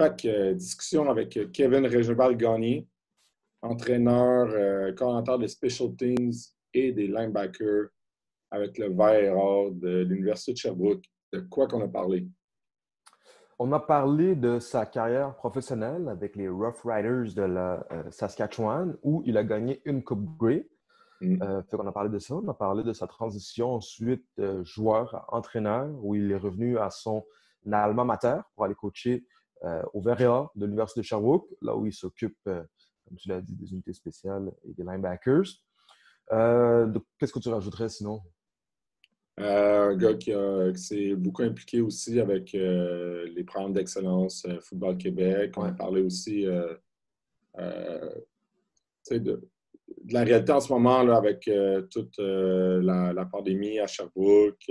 Discussion avec Kevin Régeval-Gagné, entraîneur, coordinateur des Special Teams et des linebackers avec le Vert et Or de l'Université de Sherbrooke. De quoi qu'on a parlé? On a parlé de sa carrière professionnelle avec les Rough Riders de la Saskatchewan, où il a gagné une Coupe Grey. Fait qu'on a parlé de ça. On a parlé de sa transition ensuite joueur à entraîneur, où il est revenu à son alma mater pour aller coacher au Vert et Or de l'Université de Sherbrooke, là où il s'occupe, comme tu l'as dit, des unités spéciales et des linebackers. Qu'est-ce que tu rajouterais sinon? Un gars qui s'est beaucoup impliqué aussi avec les programmes d'excellence Football Québec. On a parlé aussi de la réalité en ce moment là, avec toute la pandémie à Sherbrooke.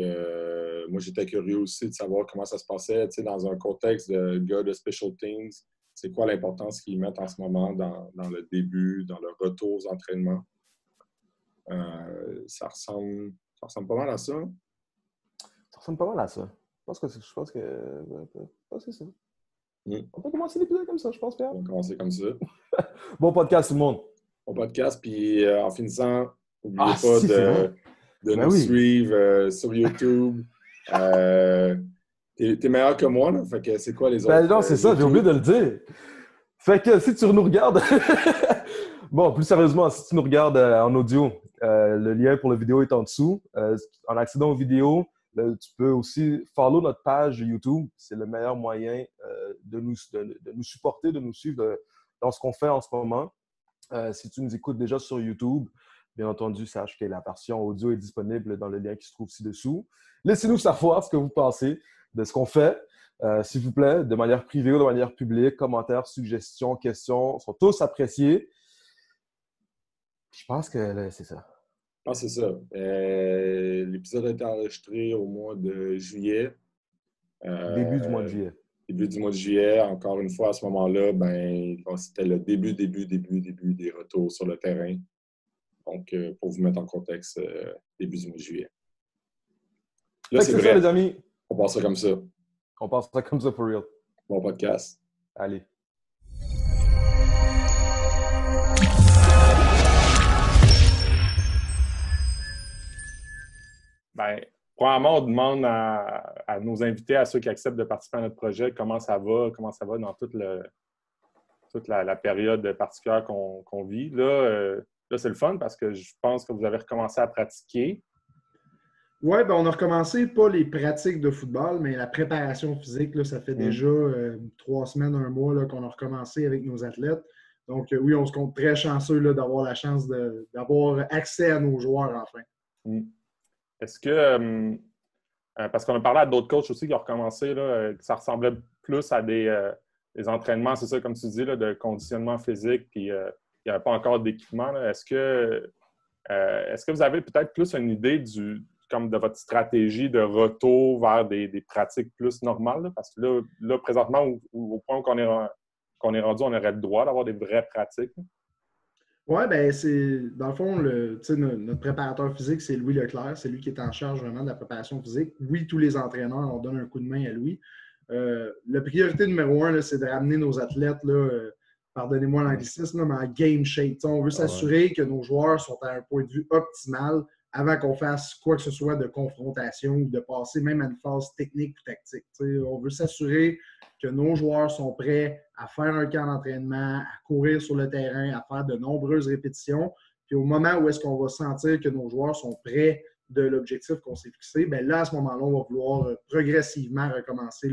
Moi, j'étais curieux aussi de savoir comment ça se passait dans un contexte de gars de Special Teams. C'est quoi l'importance qu'ils mettent en ce moment dans le début, dans le retour aux entraînements. Ça ressemble pas mal à ça. Ça ressemble pas mal à ça. Je pense que c'est ça. On peut commencer l'épisode comme ça, je pense, Pierre. On va commencer comme ça. Bon podcast, tout le monde. Bon podcast. Puis en finissant, n'oubliez pas de nous suivre sur YouTube. T'es meilleur que moi, là. Fait que c'est quoi les autres? Non, c'est ça, j'ai oublié de le dire. Fait que si tu nous regardes... Bon, plus sérieusement, si tu nous regardes en audio, le lien pour la vidéo est en dessous. En accédant aux vidéos, tu peux aussi follow notre page YouTube. C'est le meilleur moyen de nous supporter, de nous suivre dans ce qu'on fait en ce moment. Si tu nous écoutes déjà sur YouTube, bien entendu, sache que la version audio est disponible dans le lien qui se trouve ci-dessous. Laissez-nous savoir ce que vous pensez de ce qu'on fait. S'il vous plaît, de manière privée ou de manière publique, commentaires, suggestions, questions sont tous appréciés. Je pense que c'est ça. Ah, c'est ça. L'épisode a été enregistré au mois de juillet. Début du mois de juillet. Début du mois de juillet. Encore une fois, à ce moment-là, c'était le début des retours sur le terrain. Donc, pour vous mettre en contexte, début du mois de juillet. Là, c'est vrai. Ça, les amis. On passe ça comme ça. On passe ça comme ça for real. Bon podcast. Allez. Premièrement, on demande à nos invités, à ceux qui acceptent de participer à notre projet, comment ça va dans toute la période particulière qu'on vit. Là, c'est le fun parce que je pense que vous avez recommencé à pratiquer. Oui, on a recommencé pas les pratiques de football, mais la préparation physique. Là, ça fait déjà 3 semaines, 1 mois là, qu'on a recommencé avec nos athlètes. Donc, oui, on se compte très chanceux là, d'avoir la chance d'avoir accès à nos joueurs enfin. Est-ce que, parce qu'on a parlé à d'autres coachs aussi qui ont recommencé, là, ça ressemblait plus à des entraînements, c'est ça, comme tu dis, là, de conditionnement physique, puis il n'y avait pas encore d'équipement. Là. Est-ce que vous avez peut-être plus une idée comme de votre stratégie de retour vers des pratiques plus normales? Là? Parce que là présentement, au point où on est rendu, on aurait le droit d'avoir des vraies pratiques. Là. Oui, c'est dans le fond, notre préparateur physique, c'est Louis Leclerc. C'est lui qui est en charge vraiment de la préparation physique. Oui, tous les entraîneurs, on donne un coup de main à Louis. La priorité numéro 1, là, c'est de ramener nos athlètes, là, pardonnez-moi l'anglicisme, mais en game shape. On veut s'assurer que nos joueurs sont à un point de vue optimal avant qu'on fasse quoi que ce soit de confrontation ou de passer même à une phase technique ou tactique. On veut s'assurer que nos joueurs sont prêts à faire un camp d'entraînement, à courir sur le terrain, à faire de nombreuses répétitions. Puis au moment où est-ce qu'on va sentir que nos joueurs sont prêts de l'objectif qu'on s'est fixé, là, à ce moment-là, on va vouloir progressivement recommencer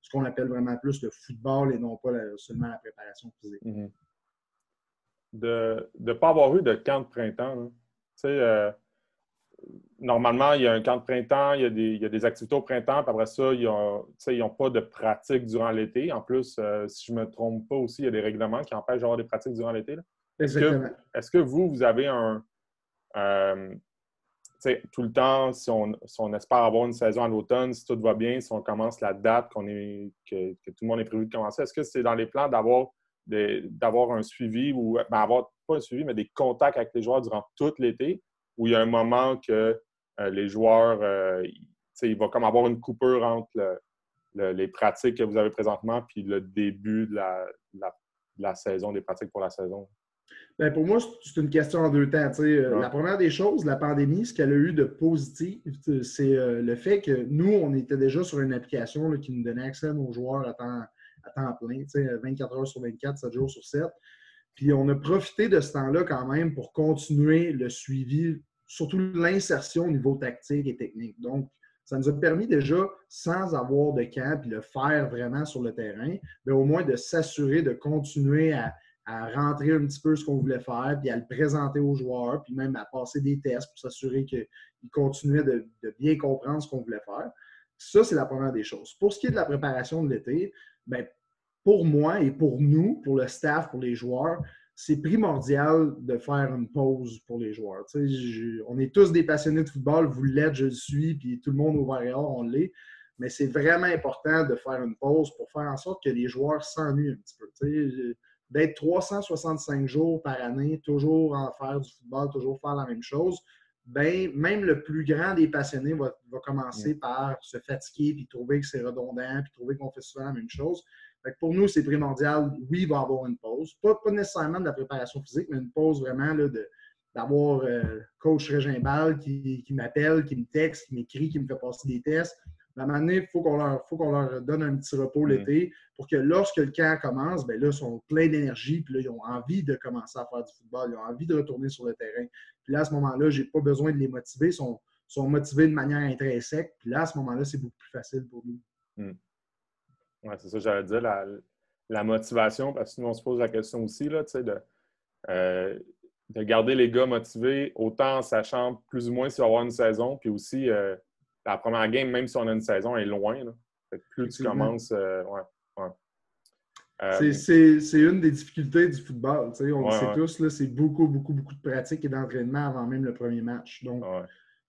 ce qu'on appelle vraiment plus le football et non pas seulement la préparation physique. Mm-hmm. De ne pas avoir eu de camp de printemps, normalement, il y a un camp de printemps, il y a des activités au printemps, puis après ça, ils n'ont pas de pratique durant l'été. En plus, si je ne me trompe pas aussi, il y a des règlements qui empêchent d'avoir des pratiques durant l'été. Là. Est-ce que vous avez tout le temps, si on espère avoir une saison à l'automne, si tout va bien, si on commence la date que tout le monde est prévu de commencer, est-ce que c'est dans les plans d'avoir un suivi ou avoir pas un suivi, mais des contacts avec les joueurs durant tout l'été? Où il y a un moment que les joueurs, il va comme avoir une coupure entre les pratiques que vous avez présentement puis le début de la saison, des pratiques pour la saison? Bien, pour moi, c'est une question en deux temps. La première des choses, la pandémie, ce qu'elle a eu de positif, c'est le fait que nous, on était déjà sur une application là, qui nous donnait accès à nos joueurs à temps plein, 24 heures sur 24, 7 jours sur 7. Puis on a profité de ce temps-là quand même pour continuer le suivi, surtout l'insertion au niveau tactique et technique. Donc, ça nous a permis déjà, sans avoir de camp, puis le faire vraiment sur le terrain, mais au moins de s'assurer de continuer à rentrer un petit peu ce qu'on voulait faire, puis à le présenter aux joueurs, puis même à passer des tests pour s'assurer qu'ils continuaient de bien comprendre ce qu'on voulait faire. Ça, c'est la première des choses. Pour ce qui est de la préparation de l'été, bien, pour moi et pour nous, pour le staff, pour les joueurs, c'est primordial de faire une pause pour les joueurs. On est tous des passionnés de football, vous l'êtes, je le suis, puis tout le monde au vert et or, on l'est. Mais c'est vraiment important de faire une pause pour faire en sorte que les joueurs s'ennuient un petit peu. D'être 365 jours par année, toujours en faire du football, toujours faire la même chose, ben, même le plus grand des passionnés va commencer par se fatiguer, puis trouver que c'est redondant, puis trouver qu'on fait souvent la même chose. Fait que pour nous, c'est primordial. Oui, il va y avoir une pause. Pas nécessairement de la préparation physique, mais une pause vraiment là, d'avoir coach Régimbal qui m'appelle, qui me texte, qui m'écrit, qui me fait passer des tests. À un moment donné, il faut qu'on leur donne un petit repos l'été pour que lorsque le camp commence, ben là, ils sont pleins d'énergie, puis là, ils ont envie de commencer à faire du football, ils ont envie de retourner sur le terrain. Puis là, à ce moment-là, je n'ai pas besoin de les motiver, ils sont motivés de manière intrinsèque. Puis là, à ce moment-là, c'est beaucoup plus facile pour nous. Oui, c'est ça, j'allais dire, la motivation, parce que nous, on se pose la question aussi, là, de garder les gars motivés, autant en sachant plus ou moins s'il va y avoir une saison, puis aussi la première game, même si on a une saison, elle est loin. Là. Fait que plus tu commences, c'est une des difficultés du football. On le sait tous, là, c'est beaucoup, beaucoup, beaucoup de pratique et d'entraînement avant même le premier match. Donc,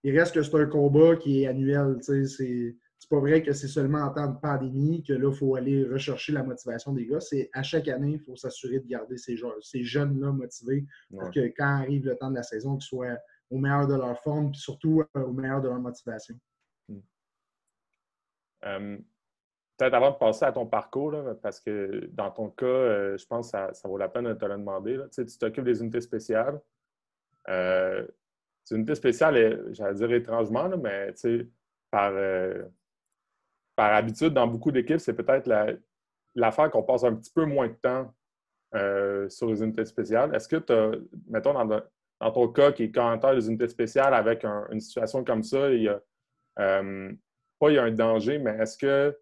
il reste que c'est un combat qui est annuel. C'est pas vrai que c'est seulement en temps de pandémie que là, il faut aller rechercher la motivation des gars. C'est à chaque année, il faut s'assurer de garder ces jeunes-là motivés pour que quand arrive le temps de la saison, qu'ils soient au meilleur de leur forme et surtout au meilleur de leur motivation. Peut-être avant de passer à ton parcours, là, parce que dans ton cas, je pense que ça vaut la peine de te le demander. Là. Tu t'occupes des unités spéciales. C'est une unité spéciale, j'allais dire étrangement, là, mais par habitude, dans beaucoup d'équipes, c'est peut-être l'affaire qu'on passe un petit peu moins de temps sur les unités spéciales. Est-ce que tu as, mettons, dans ton cas qui est commentaire des unités spéciales avec une situation comme ça, il y a un danger, mais est-ce qu'il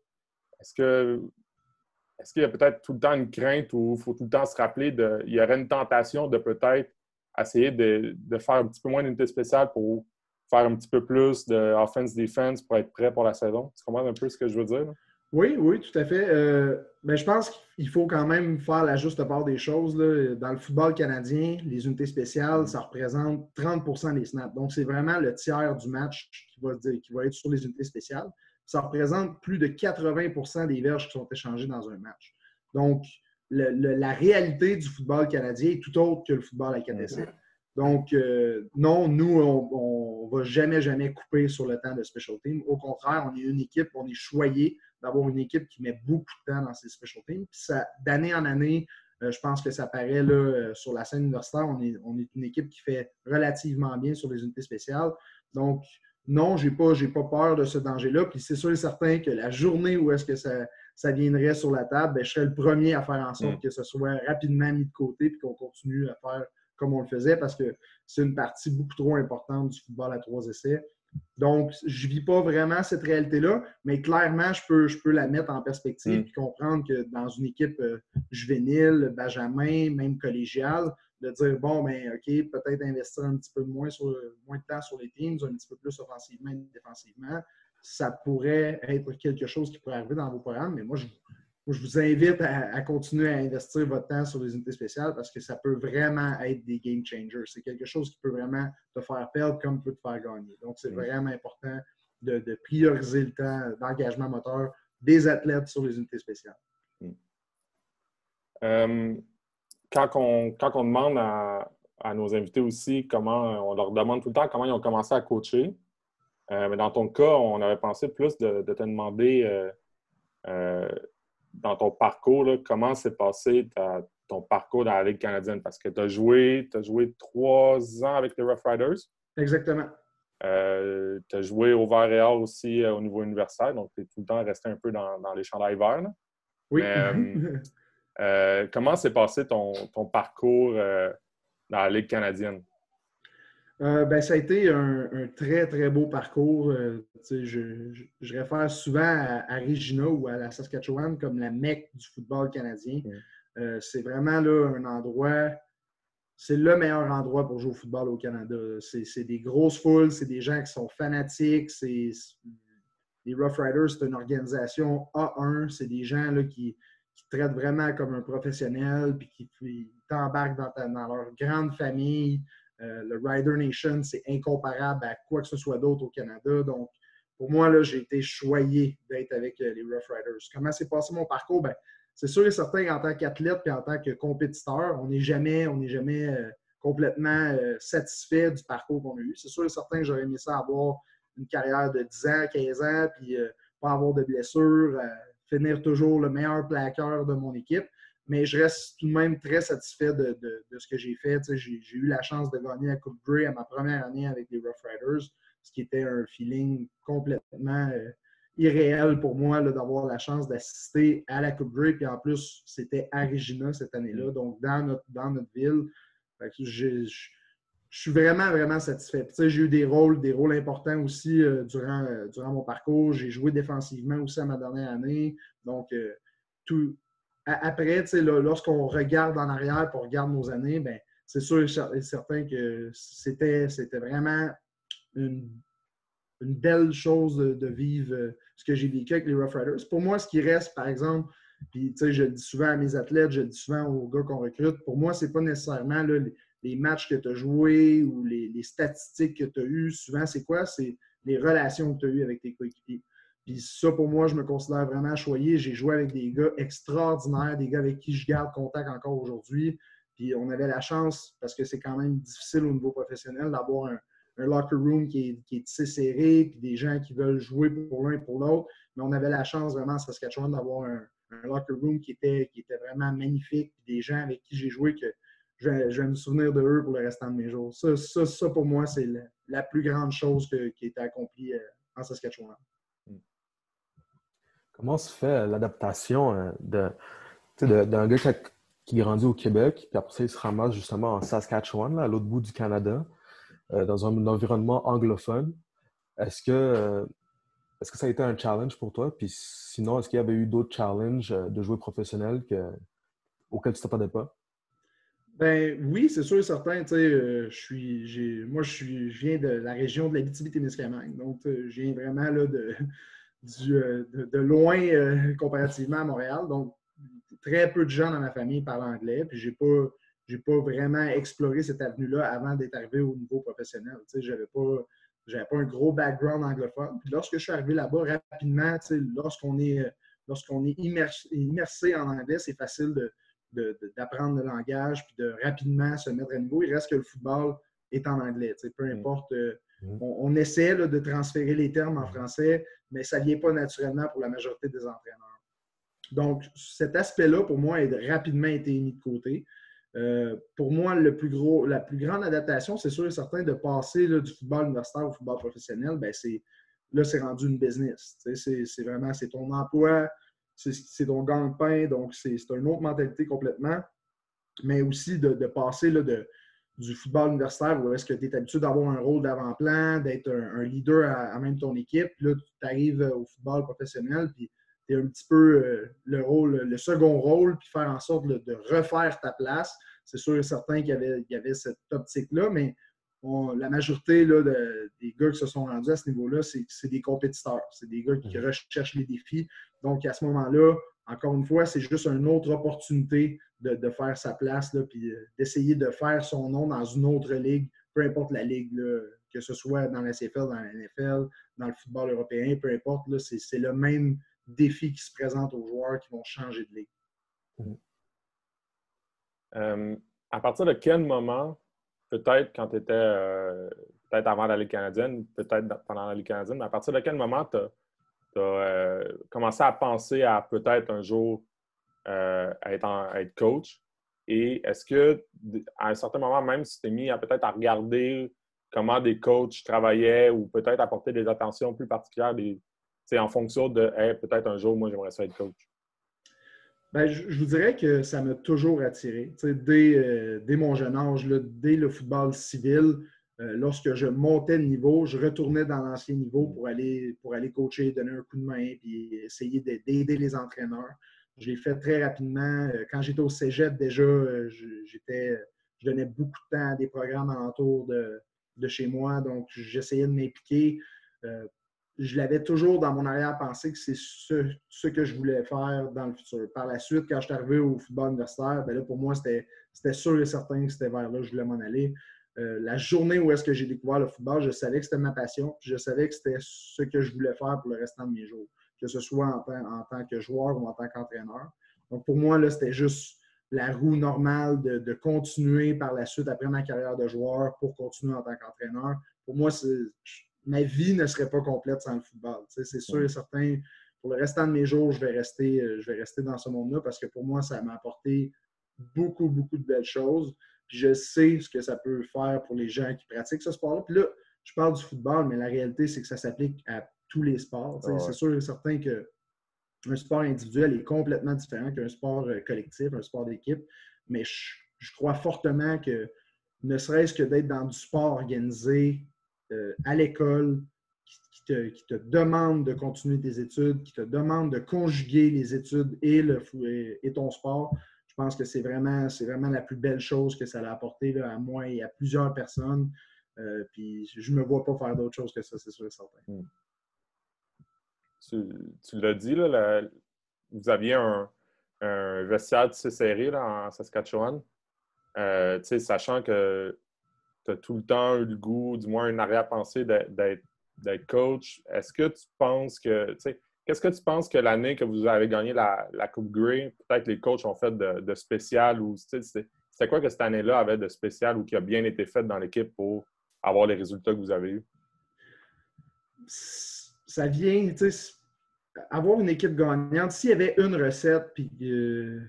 y a peut-être tout le temps une crainte ou il faut tout le temps se rappeler il y aurait une tentation de peut-être essayer de faire un petit peu moins d'unités spéciales pour faire un petit peu plus de offense-defense pour être prêt pour la saison? Tu comprends un peu ce que je veux dire? Là? Oui, tout à fait. Mais je pense qu'il faut quand même faire la juste part des choses. Là. Dans le football canadien, les unités spéciales, ça représente 30% des snaps. Donc, c'est vraiment le tiers du match qui va être sur les unités spéciales. Ça représente plus de 80% des verges qui sont échangées dans un match. Donc, la réalité du football canadien est tout autre que le football à 4 essais. Donc, non, nous, on ne va jamais couper sur le temps de special team. Au contraire, on est une équipe, on est choyé d'avoir une équipe qui met beaucoup de temps dans ses special teams. Puis ça, d'année en année, je pense que ça paraît là, sur la scène universitaire, on est une équipe qui fait relativement bien sur les unités spéciales. Donc, non, je n'ai pas peur de ce danger-là. Puis c'est sûr et certain que la journée où est-ce que ça viendrait sur la table, bien, je serais le premier à faire en sorte que ce soit rapidement mis de côté et qu'on continue à faire comme on le faisait parce que c'est une partie beaucoup trop importante du football à 3 essais. Donc, je ne vis pas vraiment cette réalité-là, mais clairement, je peux la mettre en perspective et comprendre que dans une équipe juvénile, benjamin, même collégiale, de dire, bon, ben OK, peut-être investir un petit peu moins de temps sur les teams, un petit peu plus offensivement et défensivement, ça pourrait être quelque chose qui pourrait arriver dans vos programmes, mais moi, je vous invite à continuer à investir votre temps sur les unités spéciales parce que ça peut vraiment être des game changers. C'est quelque chose qui peut vraiment te faire perdre comme peut te faire gagner. Donc, c'est vraiment important de prioriser le temps d'engagement moteur des athlètes sur les unités spéciales. Quand on demande à nos invités aussi on leur demande tout le temps comment ils ont commencé à coacher. Mais dans ton cas, on avait pensé plus de te demander dans ton parcours, là, comment s'est passé ton parcours dans la Ligue canadienne? Parce que tu as joué 3 ans avec les Rough Riders. Exactement. Tu as joué au Vert et Or aussi au niveau universitaire, donc tu es tout le temps resté un peu dans les chandails verts. Là. Oui. Mais, comment s'est passé ton parcours dans la Ligue canadienne? Ça a été un très, très beau parcours. Je réfère souvent à Regina ou à la Saskatchewan comme la Mecque du football canadien. C'est vraiment là, un endroit, c'est le meilleur endroit pour jouer au football au Canada. C'est des grosses foules, c'est des gens qui sont fanatiques. Les Rough Riders, c'est une organisation A1. C'est des gens là, qui te traitent vraiment comme un professionnel puis qui t'embarquent dans leur grande famille. Le Rider Nation, c'est incomparable à quoi que ce soit d'autre au Canada. Donc, pour moi, là, j'ai été choyé d'être avec les Rough Riders. Comment s'est passé mon parcours? C'est sûr et certain qu'en tant qu'athlète et en tant que compétiteur, on n'est jamais complètement satisfait du parcours qu'on a eu. C'est sûr et certain que j'aurais aimé ça avoir une carrière de 10 ans, 15 ans, puis pas avoir de blessures, finir toujours le meilleur plaqueur de mon équipe. Mais je reste tout de même très satisfait de ce que j'ai fait. J'ai eu la chance de gagner la Coupe Grey à ma première année avec les Rough Riders, ce qui était un feeling complètement irréel pour moi là, d'avoir la chance d'assister à la Coupe Grey. Puis en plus, c'était à Regina cette année-là, donc dans notre ville. Je suis vraiment, vraiment satisfait. Puis, j'ai eu des rôles importants aussi durant mon parcours. J'ai joué défensivement aussi à ma dernière année. Donc, après, lorsqu'on regarde en arrière et on regarde nos années, c'est sûr et certain que c'était vraiment une belle chose de vivre ce que j'ai vécu avec les Rough Riders. Pour moi, ce qui reste, par exemple, puis je le dis souvent à mes athlètes, je le dis souvent aux gars qu'on recrute, pour moi, c'est pas nécessairement là, les matchs que tu as joués ou les statistiques que tu as eues. Souvent, c'est quoi? C'est les relations que tu as eues avec tes coéquipiers. Puis ça, pour moi, je me considère vraiment choyé. J'ai joué avec des gars extraordinaires, des gars avec qui je garde contact encore aujourd'hui. Puis on avait la chance, parce que c'est quand même difficile au niveau professionnel, d'avoir un locker room qui est tissé serré, puis des gens qui veulent jouer pour l'un et pour l'autre. Mais on avait la chance vraiment à Saskatchewan d'avoir un locker room qui était vraiment magnifique, puis des gens avec qui j'ai joué que je vais me souvenir de eux pour le restant de mes jours. Ça pour moi, c'est la plus grande chose qui a été accomplie en Saskatchewan. Comment se fait l'adaptation d'un gars qui grandit au Québec, puis après ça, il se ramasse justement en Saskatchewan, là, à l'autre bout du Canada, dans un environnement anglophone? Est-ce que ça a été un challenge pour toi? Puis sinon, est-ce qu'il y avait eu d'autres challenges de jouer professionnel auxquels tu ne t'attendais pas? Oui, c'est sûr et certain. Je viens de la région de l'Abitibi-Témiscamingue. Donc, je viens vraiment là, de loin comparativement à Montréal. Donc, très peu de gens dans ma famille parlent anglais. Puis, j'ai pas vraiment exploré cette avenue-là avant d'être arrivé au niveau professionnel. J'avais pas un gros background anglophone. Puis, lorsque je suis arrivé là-bas, rapidement, lorsqu'on est immersé en anglais, c'est facile d'apprendre le langage puis de rapidement se mettre à niveau. Il reste que le football est en anglais. Peu importe, on essaie là, de transférer les termes en français, mais ça ne vient pas naturellement pour la majorité des entraîneurs. Donc, cet aspect-là, pour moi, a rapidement été mis de côté. Pour moi, la plus grande adaptation, c'est sûr et certain de passer là, du football universitaire au football professionnel, c'est rendu une business. C'est vraiment, c'est ton emploi, c'est ton gagne-pain, donc c'est une autre mentalité complètement. Mais aussi de passer là, du football universitaire où est-ce que tu es habitué d'avoir un rôle d'avant-plan, d'être un leader à même ton équipe. Puis là, tu arrives au football professionnel, puis tu es un petit peu le second rôle, puis faire en sorte de refaire ta place. C'est sûr et certain qu'il y avait cette optique-là, mais la majorité là, des gars qui se sont rendus à ce niveau-là, c'est des compétiteurs. C'est des gars qui recherchent les défis. Donc, à ce moment-là, encore une fois, c'est juste une autre opportunité de faire sa place, là, puis d'essayer de faire son nom dans une autre ligue, peu importe la ligue, là, que ce soit dans la CFL, dans la NFL, dans le football européen, peu importe, là, c'est le même défi qui se présente aux joueurs qui vont changer de ligue. À partir de quel moment, peut-être quand tu étais, peut-être avant la Ligue canadienne, peut-être pendant la Ligue canadienne, mais à partir de quel moment tu as commencé à penser à peut-être un jour être coach. Et est-ce que, à un certain moment, même si tu t'es mis à peut-être à regarder comment des coachs travaillaient ou peut-être apporter des attentions plus particulières en fonction de hey, peut-être un jour, moi, j'aimerais ça être coach? Ben, je vous dirais que ça m'a toujours attiré. Dès mon jeune âge, là, dès le football civil, lorsque je montais de niveau, je retournais dans l'ancien niveau pour aller coacher, donner un coup de main puis essayer d'aider les entraîneurs. Je l'ai fait très rapidement. Quand j'étais au cégep, déjà, je donnais beaucoup de temps à des programmes alentour de chez moi. Donc, j'essayais de m'impliquer. Je l'avais toujours dans mon arrière-pensée que c'est ce que je voulais faire dans le futur. Par la suite, quand je suis arrivé au football universitaire, ben là, pour moi, c'était sûr et certain que c'était vers là que je voulais m'en aller. La journée où est-ce que j'ai découvert le football, je savais que c'était ma passion. Je savais que c'était ce que je voulais faire pour le restant de mes jours, que ce soit en tant que joueur ou en tant qu'entraîneur. Donc, pour moi, là, c'était juste la roue normale de continuer par la suite après ma carrière de joueur pour continuer en tant qu'entraîneur. Pour moi, ma vie ne serait pas complète sans le football. C'est sûr et certain, pour le restant de mes jours, je vais rester dans ce monde-là parce que pour moi, ça m'a apporté beaucoup, beaucoup de belles choses. Puis je sais ce que ça peut faire pour les gens qui pratiquent ce sport-là. Puis là, je parle du football, mais la réalité, c'est que ça s'applique à tous les sports. Ouais. C'est sûr et certain qu'un sport individuel est complètement différent qu'un sport collectif, un sport d'équipe. Mais je crois fortement que ne serait-ce que d'être dans du sport organisé à l'école, qui te demande de continuer tes études, qui te demande de conjuguer les études et ton sport, je pense que c'est vraiment la plus belle chose que ça a apporté là, à moi et à plusieurs personnes. Puis je ne me vois pas faire d'autre chose que ça, c'est sûr et certain. Tu l'as dit, là, vous aviez un vestiaire assez serré là, en Saskatchewan. Sachant que tu as tout le temps eu le goût, du moins une arrière-pensée d'être coach. Est-ce que tu penses que, qu'est-ce que tu penses que l'année que vous avez gagné la Coupe Grey, peut-être les coachs ont fait de spécial ou c'était quoi que cette année-là avait de spécial ou qui a bien été fait dans l'équipe pour avoir les résultats que vous avez eus? Ça vient, avoir une équipe gagnante. S'il y avait une recette puis que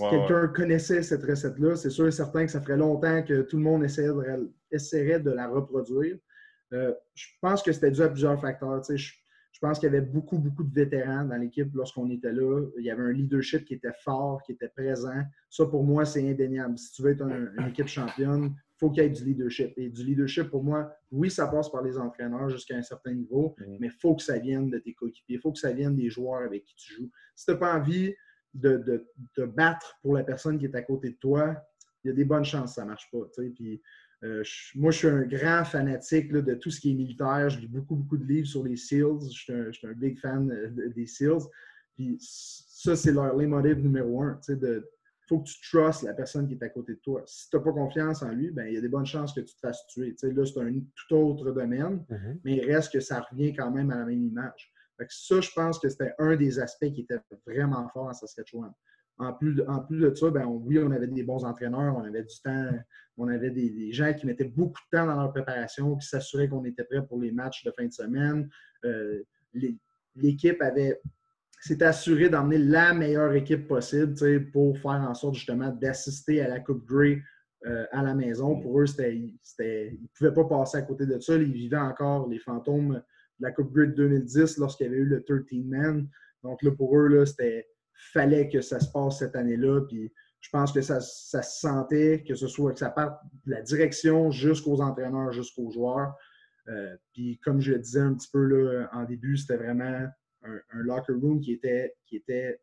quelqu'un connaissait cette recette-là, c'est sûr et certain que ça ferait longtemps que tout le monde essaierait de la reproduire. Je pense que c'était dû à plusieurs facteurs. Je pense qu'il y avait beaucoup, beaucoup de vétérans dans l'équipe lorsqu'on était là. Il y avait un leadership qui était fort, qui était présent. Ça, pour moi, c'est indéniable. Si tu veux être une équipe championne, il faut qu'il y ait du leadership. Et du leadership, pour moi, oui, ça passe par les entraîneurs jusqu'à un certain niveau, mais il faut que ça vienne de tes coéquipiers. Il faut que ça vienne des joueurs avec qui tu joues. Si tu n'as pas envie de te battre pour la personne qui est à côté de toi, il y a des bonnes chances que ça ne marche pas. Puis, moi, je suis un grand fanatique là, de tout ce qui est militaire. Je lis beaucoup, beaucoup de livres sur les SEALs. Je suis un big fan des SEALs. Puis ça, c'est leur leitmotiv numéro 1. Il faut que tu trustes la personne qui est à côté de toi. Si tu n'as pas confiance en lui, ben, il y a des bonnes chances que tu te fasses tuer. Là, c'est un tout autre domaine, mais il reste que ça revient quand même à la même image. Fait que ça, je pense que c'était un des aspects qui était vraiment fort à Saskatchewan. En plus de ça, ben, oui, on avait des bons entraîneurs, on avait du temps, on avait des gens qui mettaient beaucoup de temps dans leur préparation, qui s'assuraient qu'on était prêt pour les matchs de fin de semaine. L'équipe s'est assurée d'emmener la meilleure équipe possible pour faire en sorte justement d'assister à la Coupe Grey à la maison. Pour eux, ils ne pouvaient pas passer à côté de ça. Ils vivaient encore les fantômes de la Coupe Grey de 2010 lorsqu'il y avait eu le 13-man. Donc là, pour eux, là, fallait que ça se passe cette année-là. Puis je pense que ça se sentait, que ça parte de la direction jusqu'aux entraîneurs, jusqu'aux joueurs. Puis comme je le disais un petit peu là, en début, c'était vraiment un locker room qui était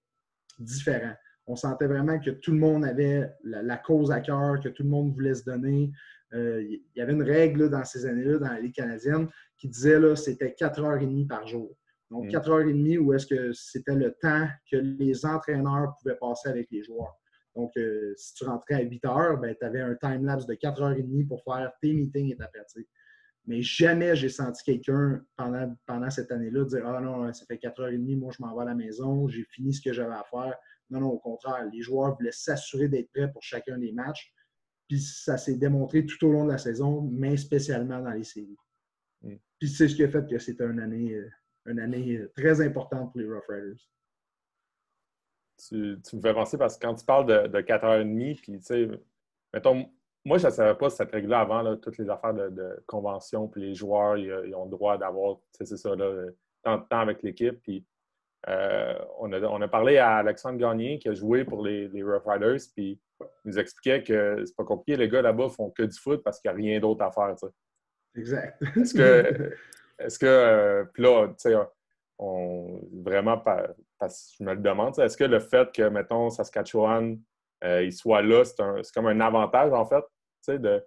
différent. On sentait vraiment que tout le monde avait la cause à cœur, que tout le monde voulait se donner. Il y avait une règle là, dans ces années-là, dans la Ligue canadienne, qui disait que c'était 4h30 par jour. Donc, 4h30 où est-ce que c'était le temps que les entraîneurs pouvaient passer avec les joueurs. Donc, si tu rentrais à 8h, ben, tu avais un time-lapse de 4h30 pour faire tes meetings et ta pratique. Mais jamais j'ai senti quelqu'un pendant cette année-là dire « Ah non, ça fait 4h30, moi je m'en vais à la maison, j'ai fini ce que j'avais à faire. » Non, au contraire, les joueurs voulaient s'assurer d'être prêts pour chacun des matchs. Puis ça s'est démontré tout au long de la saison, mais spécialement dans les séries. Puis c'est ce qui a fait que c'était une année une année très importante pour les Rough Riders. Tu me fais penser parce que quand tu parles de 4h30, puis tu sais, mettons, moi, je ne savais pas cette règle-là avant, là, toutes les affaires de convention, puis les joueurs, ils ont le droit d'avoir, c'est ça, là, tant de temps avec l'équipe. Puis on a parlé à Alexandre Gagné qui a joué pour les Rough Riders, puis il nous expliquait que c'est pas compliqué, les gars là-bas font que du foot parce qu'il n'y a rien d'autre à faire. T'sais. Exact. Est-ce que puis là, tu sais, vraiment, parce que je me le demande, est-ce que le fait que, mettons, Saskatchewan, il soit là, c'est comme un avantage, en fait, tu sais,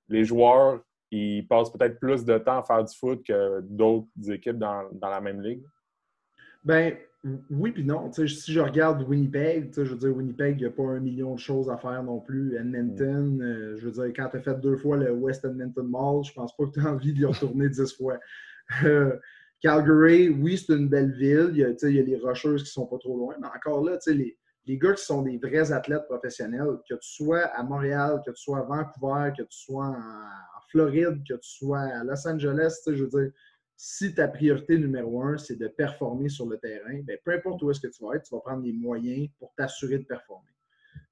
les joueurs, ils passent peut-être plus de temps à faire du foot que d'autres équipes dans la même ligue? Ben oui puis non. Tu sais, si je regarde Winnipeg, tu sais, je veux dire, Winnipeg, il n'y a pas 1 million de choses à faire non plus. Edmonton, je veux dire, quand tu as fait 2 fois le West Edmonton Mall, je pense pas que tu as envie d'y retourner 10 fois. Calgary, oui, c'est une belle ville. Il y a les Rocheuses qui sont pas trop loin, mais encore là, tu sais, les gars qui sont des vrais athlètes professionnels, que tu sois à Montréal, que tu sois à Vancouver, que tu sois en Floride, que tu sois à Los Angeles, tu sais, je veux dire, si ta priorité numéro 1, c'est de performer sur le terrain, bien, peu importe où est-ce que tu vas être, tu vas prendre les moyens pour t'assurer de performer.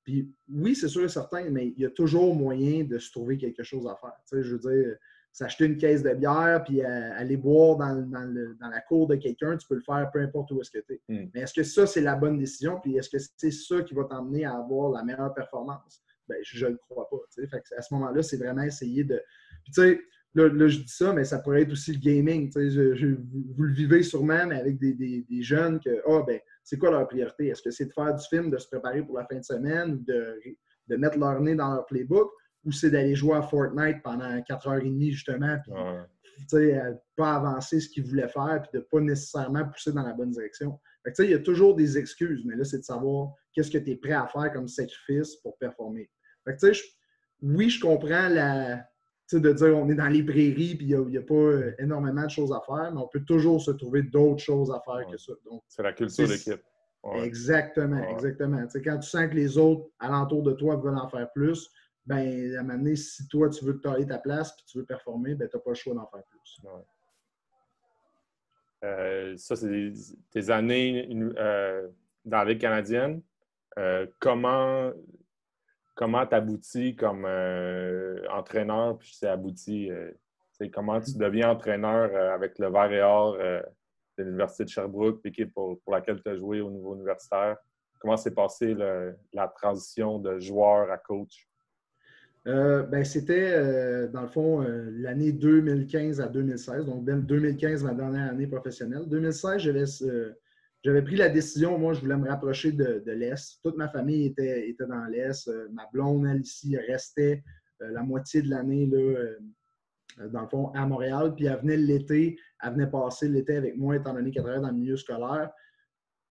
Puis oui, c'est sûr et certain, mais il y a toujours moyen de se trouver quelque chose à faire. Tu sais, je veux dire, s'acheter une caisse de bière puis aller boire dans la cour de quelqu'un, tu peux le faire peu importe où est-ce que tu es. Mais est-ce que ça, c'est la bonne décision? Puis est-ce que c'est ça qui va t'emmener à avoir la meilleure performance? Bien, je ne le crois pas. Tu sais. Fait que à ce moment-là, c'est vraiment essayer de... Puis tu sais, là, je dis ça, mais ça pourrait être aussi le gaming. Tu sais, vous le vivez sûrement, mais avec des jeunes que, c'est quoi leur priorité? Est-ce que c'est de faire du film, de se préparer pour la fin de semaine, ou de mettre leur nez dans leur playbook? Ou c'est d'aller jouer à Fortnite pendant 4h30, justement, puis pas avancer ce qu'ils voulaient faire, puis de ne pas nécessairement pousser dans la bonne direction. Fait que, il y a toujours des excuses, mais là, c'est de savoir qu'est-ce que tu es prêt à faire comme sacrifice pour performer. Fait que, oui, je comprends de dire on est dans les prairies, puis il n'y a pas énormément de choses à faire, mais on peut toujours se trouver d'autres choses à faire que ça. Donc, c'est la culture d'équipe. Ouais. Exactement. T'sais, quand tu sens que les autres alentours de toi veulent en faire plus, ben, à un moment donné, si toi, tu veux te tailler ta place et tu veux performer, ben, tu n'as pas le choix d'en faire plus. Ça, c'est tes années dans la Ligue canadienne. Comment tu aboutis comme entraîneur, puis c'est abouti, comment tu deviens entraîneur avec le Vert et Or de l'Université de Sherbrooke, l'équipe pour laquelle tu as joué au niveau universitaire? Comment s'est passée la transition de joueur à coach? C'était, dans le fond, l'année 2015 à 2016. Donc, 2015, ma dernière année professionnelle. 2016, j'avais pris la décision. Moi, je voulais me rapprocher de l'Est. Toute ma famille était dans l'Est. Ma blonde, elle, ici, restait la moitié de l'année, dans le fond, à Montréal. Puis, elle venait l'été. Elle venait passer l'été avec moi, étant donné qu'elle travaillait dans le milieu scolaire.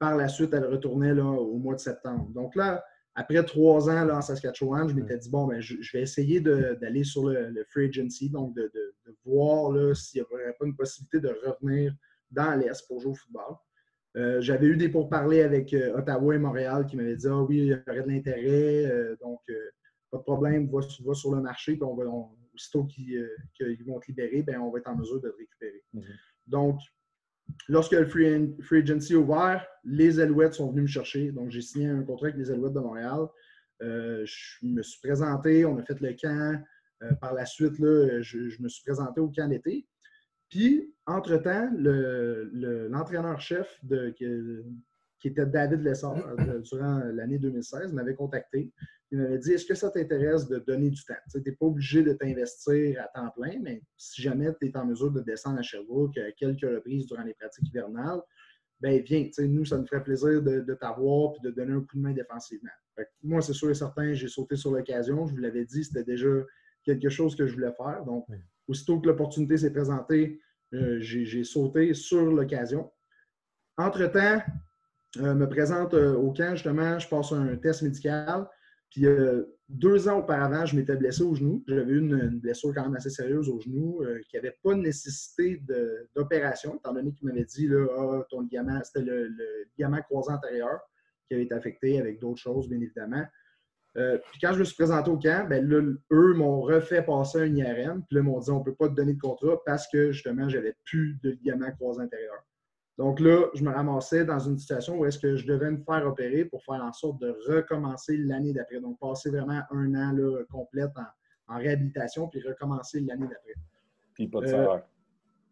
Par la suite, elle retournait là, au mois de septembre. Donc là, après 3 ans là, en Saskatchewan, je m'étais dit, bon, ben, je vais essayer d'aller sur le Free Agency, donc de voir s'il n'y aurait pas une possibilité de revenir dans l'Est pour jouer au football. J'avais eu des pourparlers avec Ottawa et Montréal qui m'avaient dit, ah oui, il y aurait de l'intérêt, donc pas de problème, va sur le marché, puis aussitôt qu'ils vont te libérer, ben, on va être en mesure de te récupérer. Donc, lorsque le Free Agency est ouvert, les Alouettes sont venus me chercher. Donc, j'ai signé un contrat avec les Alouettes de Montréal. Je me suis présenté, on a fait le camp. Par la suite, là, je me suis présenté au camp d'été. Puis, entre-temps, l'entraîneur-chef qui était David Lessard durant l'année 2016 m'avait contacté. Il m'avait dit, est-ce que ça t'intéresse de donner du temps? Tu n'es pas obligé de t'investir à temps plein, mais si jamais tu es en mesure de descendre à Sherbrooke à quelques reprises durant les pratiques hivernales, bien, viens. Nous, ça nous ferait plaisir de t'avoir et de donner un coup de main défensivement. Fait que moi, c'est sûr et certain, j'ai sauté sur l'occasion. Je vous l'avais dit, c'était déjà quelque chose que je voulais faire. Donc, aussitôt que l'opportunité s'est présentée, j'ai sauté sur l'occasion. Entre-temps, me présente au camp, justement, je passe un test médical. Puis 2 ans auparavant, je m'étais blessé au genou. J'avais eu une blessure quand même assez sérieuse au genou qui n'avait pas de nécessité d'opération, étant donné qu'il m'avait dit là, ton ligament, c'était le ligament croisé antérieur qui avait été affecté avec d'autres choses, bien évidemment. Puis quand je me suis présenté au camp, ben là, eux m'ont refait passer un IRM. Puis là, ils m'ont dit on ne peut pas te donner de contrat parce que justement, j'avais plus de ligament croisé antérieur. Donc là, je me ramassais dans une situation où est-ce que je devais me faire opérer pour faire en sorte de recommencer l'année d'après. Donc, passer vraiment un an là, complète en réhabilitation, puis recommencer l'année d'après. Puis pas de salaire.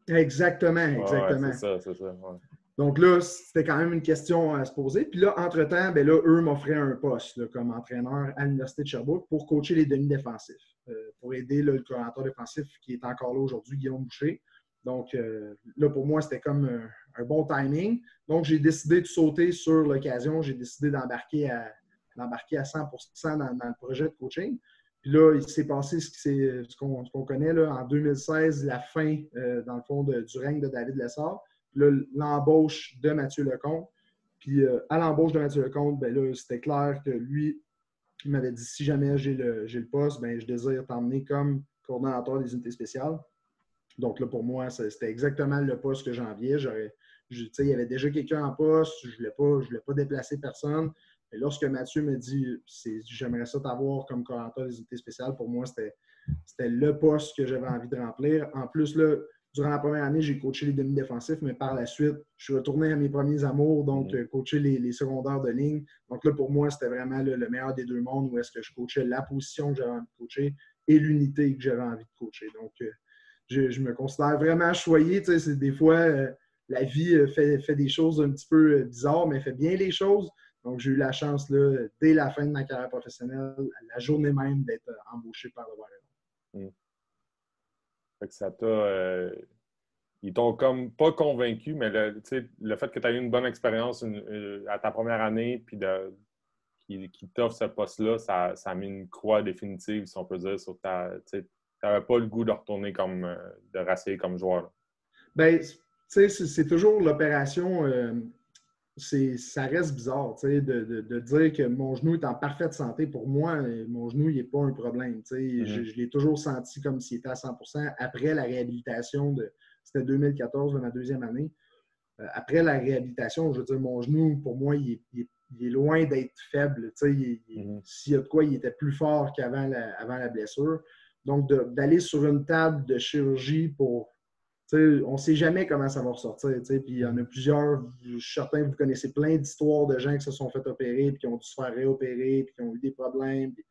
Exactement, Ouais, exactement. c'est ça. Ouais. Donc là, c'était quand même une question à se poser. Puis là, entre-temps, ben là, eux m'offraient un poste là, comme entraîneur à l'Université de Sherbrooke pour coacher les demi-défensifs, pour aider là, le coordinateur défensif qui est encore là aujourd'hui, Guillaume Boucher. Donc là, pour moi, c'était comme un bon timing. Donc, j'ai décidé de sauter sur l'occasion. J'ai décidé d'embarquer à 100% dans le projet de coaching. Puis là, il s'est passé ce qu'on connaît là, en 2016, la fin, dans le fond, du règne de David Lessard. Puis là, l'embauche de Mathieu Lecomte. Puis à l'embauche de Mathieu Lecomte, ben là, c'était clair que lui, il m'avait dit si jamais j'ai le poste, ben je désire t'emmener comme coordonnateur des unités spéciales. Donc là, pour moi, c'était exactement le poste que j'enviais. Il y avait déjà quelqu'un en poste, je ne voulais pas déplacer personne. Et lorsque Mathieu me dit j'aimerais ça t'avoir comme coordonnateur des unités spéciales, pour moi, c'était le poste que j'avais envie de remplir. En plus, là, durant la première année, j'ai coaché les demi-défensifs, mais par la suite, je suis retourné à mes premiers amours, donc coacher les secondaires de ligne. Donc là, pour moi, c'était vraiment le meilleur des deux mondes où est-ce que je coachais la position que j'avais envie de coacher et l'unité que j'avais envie de coacher. Donc, je me considère vraiment choyé. Tu sais, des fois, la vie fait des choses un petit peu bizarres, mais fait bien les choses. Donc, j'ai eu la chance, là, dès la fin de ma carrière professionnelle, la journée même, d'être embauché par le Wild. Fait que ça t'a... ils t'ont comme pas convaincu, mais le fait que tu as eu une bonne expérience à ta première année, puis qui t'offre ce poste-là, ça a mis une croix définitive, si on peut dire, sur ta... Tu n'avais pas le goût de retourner de racer comme joueur. Bien, tu sais, c'est toujours l'opération... ça reste bizarre, tu sais, de dire que mon genou est en parfaite santé. Pour moi, mon genou, il n'est pas un problème. Tu sais, je l'ai toujours senti comme s'il était à 100% après la réhabilitation c'était 2014, ma deuxième année. Après la réhabilitation, je veux dire, mon genou, pour moi, il est loin d'être faible. Tu sais, s'il y a de quoi, il était plus fort qu'avant avant la blessure. Donc, d'aller sur une table de chirurgie pour... T'sais, on ne sait jamais comment ça va ressortir. Puis il y en a plusieurs, je suis certain que vous connaissez plein d'histoires de gens qui se sont fait opérer, puis qui ont dû se faire réopérer, puis qui ont eu des problèmes. Puis...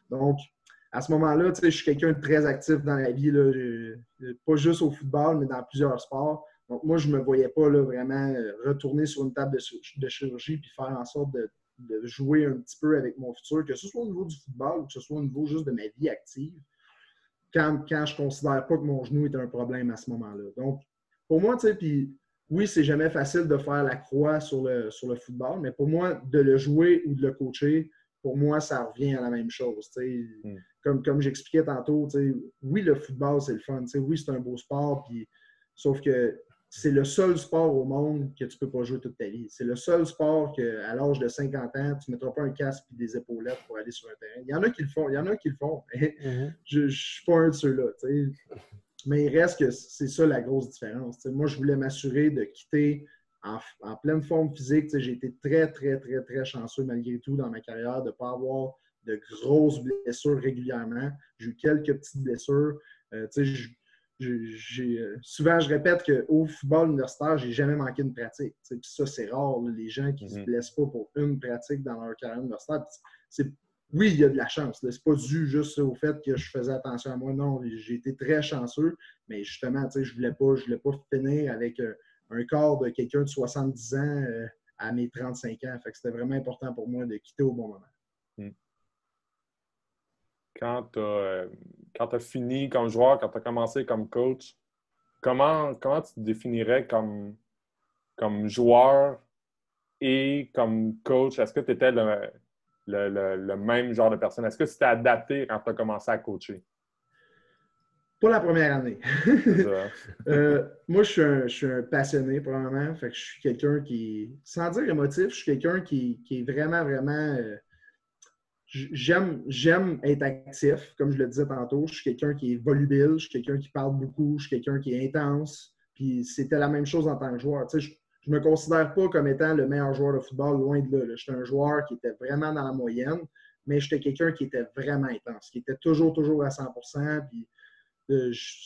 Donc, à ce moment-là, je suis quelqu'un de très actif dans la vie, là, pas juste au football, mais dans plusieurs sports. Donc, moi, je ne me voyais pas là, vraiment retourner sur une table de chirurgie puis faire en sorte de jouer un petit peu avec mon futur, que ce soit au niveau du football ou que ce soit au niveau juste de ma vie active. Quand je ne considère pas que mon genou est un problème à ce moment-là. Donc, pour moi, tu sais, puis oui, c'est jamais facile de faire la croix sur le football, mais pour moi, de le jouer ou de le coacher, pour moi, ça revient à la même chose. Comme j'expliquais tantôt, oui, le football, c'est le fun. Oui, c'est un beau sport, puis, sauf que c'est le seul sport au monde que tu ne peux pas jouer toute ta vie. C'est le seul sport qu'à l'âge de 50 ans, tu ne mettras pas un casque et des épaulettes pour aller sur un terrain. Il y en a qui le font, mais je ne suis pas un de ceux-là. Mais il reste que c'est ça la grosse différence. Moi, je voulais m'assurer de quitter en pleine forme physique. J'ai été très, très, très, très chanceux malgré tout dans ma carrière de ne pas avoir de grosses blessures régulièrement. J'ai eu quelques petites blessures. Souvent, je répète qu'au football universitaire, je n'ai jamais manqué une pratique. Puis ça, c'est rare, là, les gens qui ne se blessent pas pour une pratique dans leur carrière universitaire. Oui, il y a de la chance. Ce n'est pas dû juste au fait que je faisais attention à moi. Non, j'ai été très chanceux, mais justement, je ne voulais pas finir avec un corps de quelqu'un de 70 ans à mes 35 ans. Fait que c'était vraiment important pour moi de quitter au bon moment. Quand tu as fini comme joueur, quand tu as commencé comme coach, comment tu te définirais comme joueur et comme coach? Est-ce que tu étais le même genre de personne? Est-ce que tu t'es adapté quand tu as commencé à coacher? Pas la première année. Moi, je suis un passionné, probablement. Fait que je suis quelqu'un qui, sans dire émotif, je suis quelqu'un qui est vraiment, vraiment... J'aime être actif, comme je le disais tantôt. Je suis quelqu'un qui est volubile, je suis quelqu'un qui parle beaucoup, je suis quelqu'un qui est intense. Puis c'était la même chose en tant que joueur. Tu sais, je ne me considère pas comme étant le meilleur joueur de football, loin de là. J'étais un joueur qui était vraiment dans la moyenne, mais j'étais quelqu'un qui était vraiment intense, qui était toujours à 100%. Puis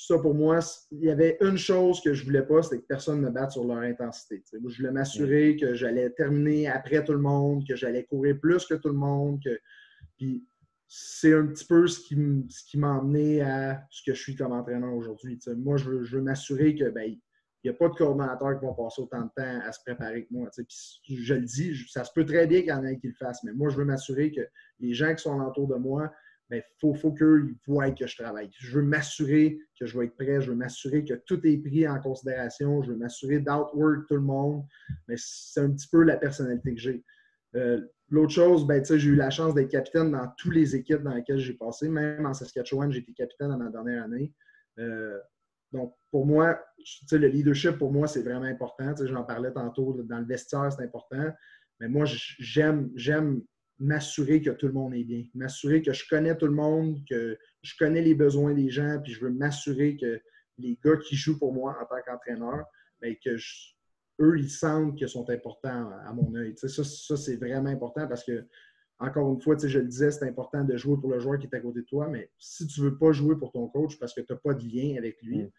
Ça, pour moi, il y avait une chose que je voulais pas, c'était que personne ne me batte sur leur intensité. Moi, je voulais m'assurer que j'allais terminer après tout le monde, que j'allais courir plus que tout le monde. Puis c'est un petit peu ce qui m'a emmené à ce que je suis comme entraîneur aujourd'hui. Moi, je veux m'assurer que il n'y a pas de coordonnateurs qui vont passer autant de temps à se préparer que moi. Puis je le dis, ça se peut très bien qu'il y en ait qui le fassent, mais moi, je veux m'assurer que les gens qui sont autour de moi, faut qu'ils voient que je travaille. Je veux m'assurer que je vais être prêt, je veux m'assurer que tout est pris en considération, je veux m'assurer d'outwork tout le monde. Mais c'est un petit peu la personnalité que j'ai. L'autre chose, j'ai eu la chance d'être capitaine dans toutes les équipes dans lesquelles j'ai passé. Même en Saskatchewan, j'ai été capitaine dans ma dernière année. Donc, pour moi, le leadership, pour moi, c'est vraiment important. J'en parlais tantôt, dans le vestiaire, c'est important. Mais moi, j'aime m'assurer que tout le monde est bien. M'assurer que je connais tout le monde, que je connais les besoins des gens, puis je veux m'assurer que les gars qui jouent pour moi en tant qu'entraîneur, eux, ils sentent qu'ils sont importants à mon œil. Ça, c'est vraiment important parce que, encore une fois, je le disais, c'est important de jouer pour le joueur qui est à côté de toi, mais si tu ne veux pas jouer pour ton coach parce que tu n'as pas de lien avec lui,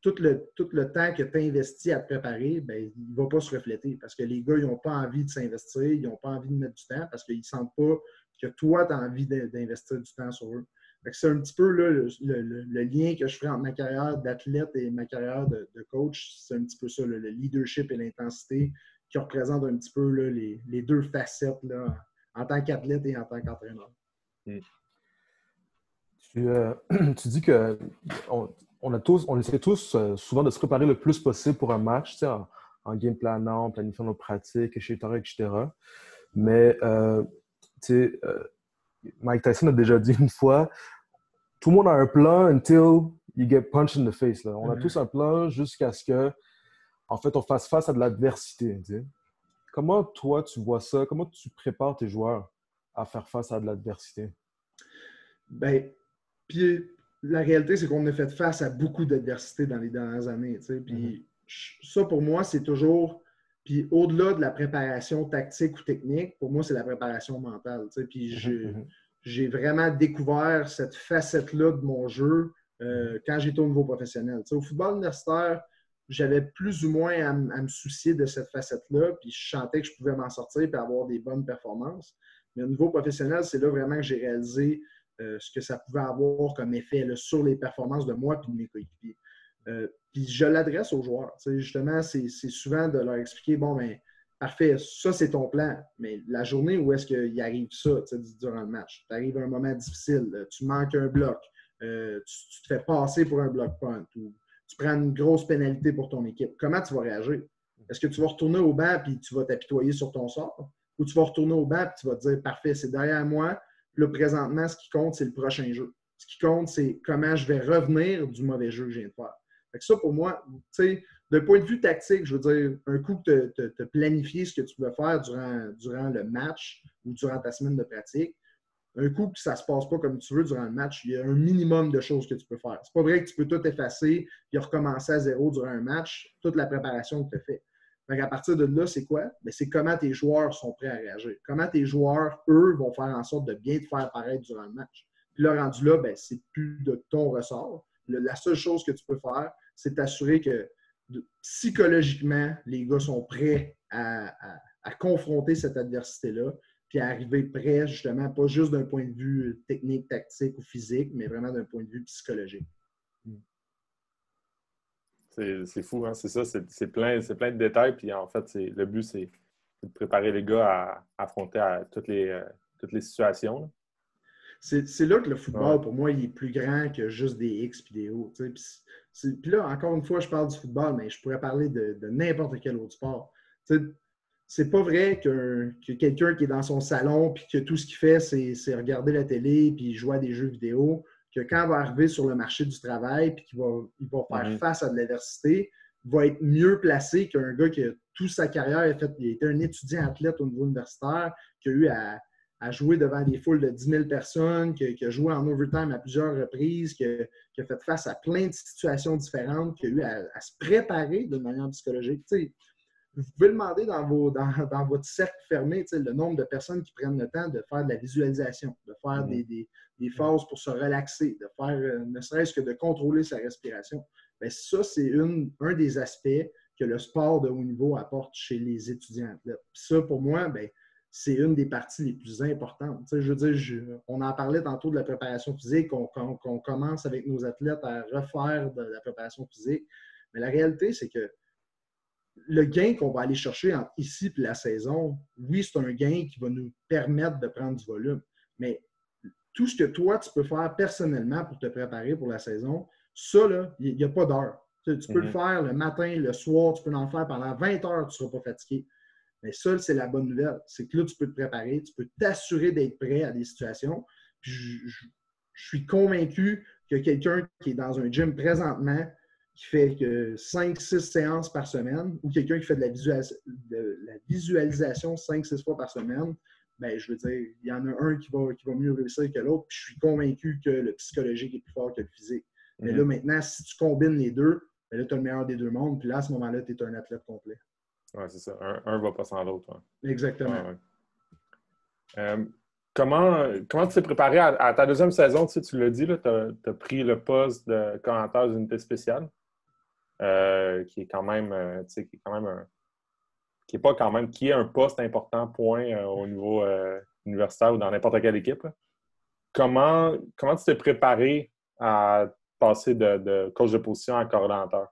tout le temps que tu as investi à te préparer, il ne va pas se refléter parce que les gars, ils n'ont pas envie de s'investir, ils n'ont pas envie de mettre du temps parce qu'ils ne sentent pas que toi, tu as envie d'investir du temps sur eux. C'est un petit peu là, le lien que je ferai entre ma carrière d'athlète et ma carrière de coach. C'est un petit peu ça, le leadership et l'intensité qui représentent un petit peu là, les deux facettes là, en tant qu'athlète et en tant qu'entraîneur. Tu dis que on essaie tous souvent de se préparer le plus possible pour un match, en game planant, en planifiant nos pratiques, etc., etc. Mais Mike Tyson a déjà dit une fois, tout le monde a un plan until you get punched in the face. Là. On a tous un plan jusqu'à ce que, en fait, on fasse face à de l'adversité. Comment toi, tu vois ça? Comment tu prépares tes joueurs à faire face à de l'adversité? Puis la réalité, c'est qu'on a fait face à beaucoup d'adversité dans les dernières années. Puis ça, pour moi, c'est toujours... Puis au-delà de la préparation tactique ou technique, pour moi, c'est la préparation mentale. Puis j'ai vraiment découvert cette facette-là de mon jeu quand j'étais au niveau professionnel. Au football universitaire, j'avais plus ou moins à me soucier de cette facette-là, puis je sentais que je pouvais m'en sortir et avoir des bonnes performances. Mais au niveau professionnel, c'est là vraiment que j'ai réalisé ce que ça pouvait avoir comme effet là, sur les performances de moi et de mes coéquipiers. Puis je l'adresse aux joueurs. Justement, c'est souvent de leur expliquer, parfait, ça c'est ton plan, mais la journée où est-ce qu'il arrive ça durant le match, tu arrives à un moment difficile, tu manques un bloc, tu te fais passer pour un bloc punt ou tu prends une grosse pénalité pour ton équipe. Comment tu vas réagir? Est-ce que tu vas retourner au banc et tu vas t'apitoyer sur ton sort? Ou tu vas retourner au banc et tu vas te dire, parfait, c'est derrière moi. Là, présentement, ce qui compte, c'est le prochain jeu. Ce qui compte, c'est comment je vais revenir du mauvais jeu que je viens de faire. Fait que ça, pour moi, d'un point de vue tactique, je veux dire, un coup que tu as planifié ce que tu veux faire durant le match ou durant ta semaine de pratique, un coup que ça ne se passe pas comme tu veux durant le match, il y a un minimum de choses que tu peux faire. C'est pas vrai que tu peux tout effacer et recommencer à zéro durant un match, toute la préparation que tu as fait. Donc, à partir de là, c'est quoi? C'est comment tes joueurs sont prêts à réagir. Comment tes joueurs, eux, vont faire en sorte de bien te faire paraître durant le match. Puis là, rendu là, c'est plus de ton ressort. La seule chose que tu peux faire, c'est t'assurer que psychologiquement, les gars sont prêts à confronter cette adversité-là, puis à arriver prêts, justement, pas juste d'un point de vue technique, tactique ou physique, mais vraiment d'un point de vue psychologique. C'est fou, hein? C'est ça, c'est plein de détails, puis en fait, le but, c'est de préparer les gars à affronter toutes les situations. Là. C'est là que le football, pour moi, il est plus grand que juste des X et des O. Puis là, encore une fois, je parle du football, mais je pourrais parler de n'importe quel autre sport. C'est pas vrai que quelqu'un qui est dans son salon puis que tout ce qu'il fait, c'est regarder la télé puis jouer à des jeux vidéo, que quand il va arriver sur le marché du travail puis qu'il va faire face à de l'adversité, va être mieux placé qu'un gars qui a toute sa carrière il a été un étudiant athlète au niveau universitaire, qui a eu à jouer devant des foules de 10 000 personnes, qui a joué en overtime à plusieurs reprises, qui a fait face à plein de situations différentes, qui a eu à se préparer d'une manière psychologique. vous pouvez demander dans votre cercle fermé le nombre de personnes qui prennent le temps de faire de la visualisation, de faire des phases pour se relaxer, de faire ne serait-ce que de contrôler sa respiration. Bien, ça, c'est un des aspects que le sport de haut niveau apporte chez les étudiants athlètes. Ça, pour moi, bien, c'est une des parties les plus importantes. Je veux dire, on en parlait tantôt de la préparation physique, qu'on commence avec nos athlètes à refaire de la préparation physique. Mais la réalité, c'est que le gain qu'on va aller chercher entre ici et la saison, oui, c'est un gain qui va nous permettre de prendre du volume. Mais tout ce que toi, tu peux faire personnellement pour te préparer pour la saison, ça, là, il n'y a pas d'heure. Tu peux le faire le matin, le soir, tu peux en faire pendant 20 heures, tu ne seras pas fatigué. Mais ça, c'est la bonne nouvelle. C'est que là, tu peux te préparer, tu peux t'assurer d'être prêt à des situations. Puis je suis convaincu que quelqu'un qui est dans un gym présentement, qui fait que 5-6 séances par semaine, ou quelqu'un qui fait de la visualisation 5-6 fois par semaine, bien, je veux dire, il y en a un qui va mieux réussir que l'autre. Puis je suis convaincu que le psychologique est plus fort que le physique. Mais là, maintenant, si tu combines les deux, bien là, tu as le meilleur des deux mondes. Puis là, à ce moment-là, tu es un athlète complet. Oui, c'est ça. Un va pas sans l'autre. Ouais. Exactement. Comment tu t'es préparé à ta deuxième saison? Tu l'as dit, tu as pris le poste de coordonnateur d'unité spéciale, qui est quand même, qui est un poste important, point, au niveau universitaire ou dans n'importe quelle équipe. Là. Comment tu t'es préparé à passer de coach de position à coordonnateur?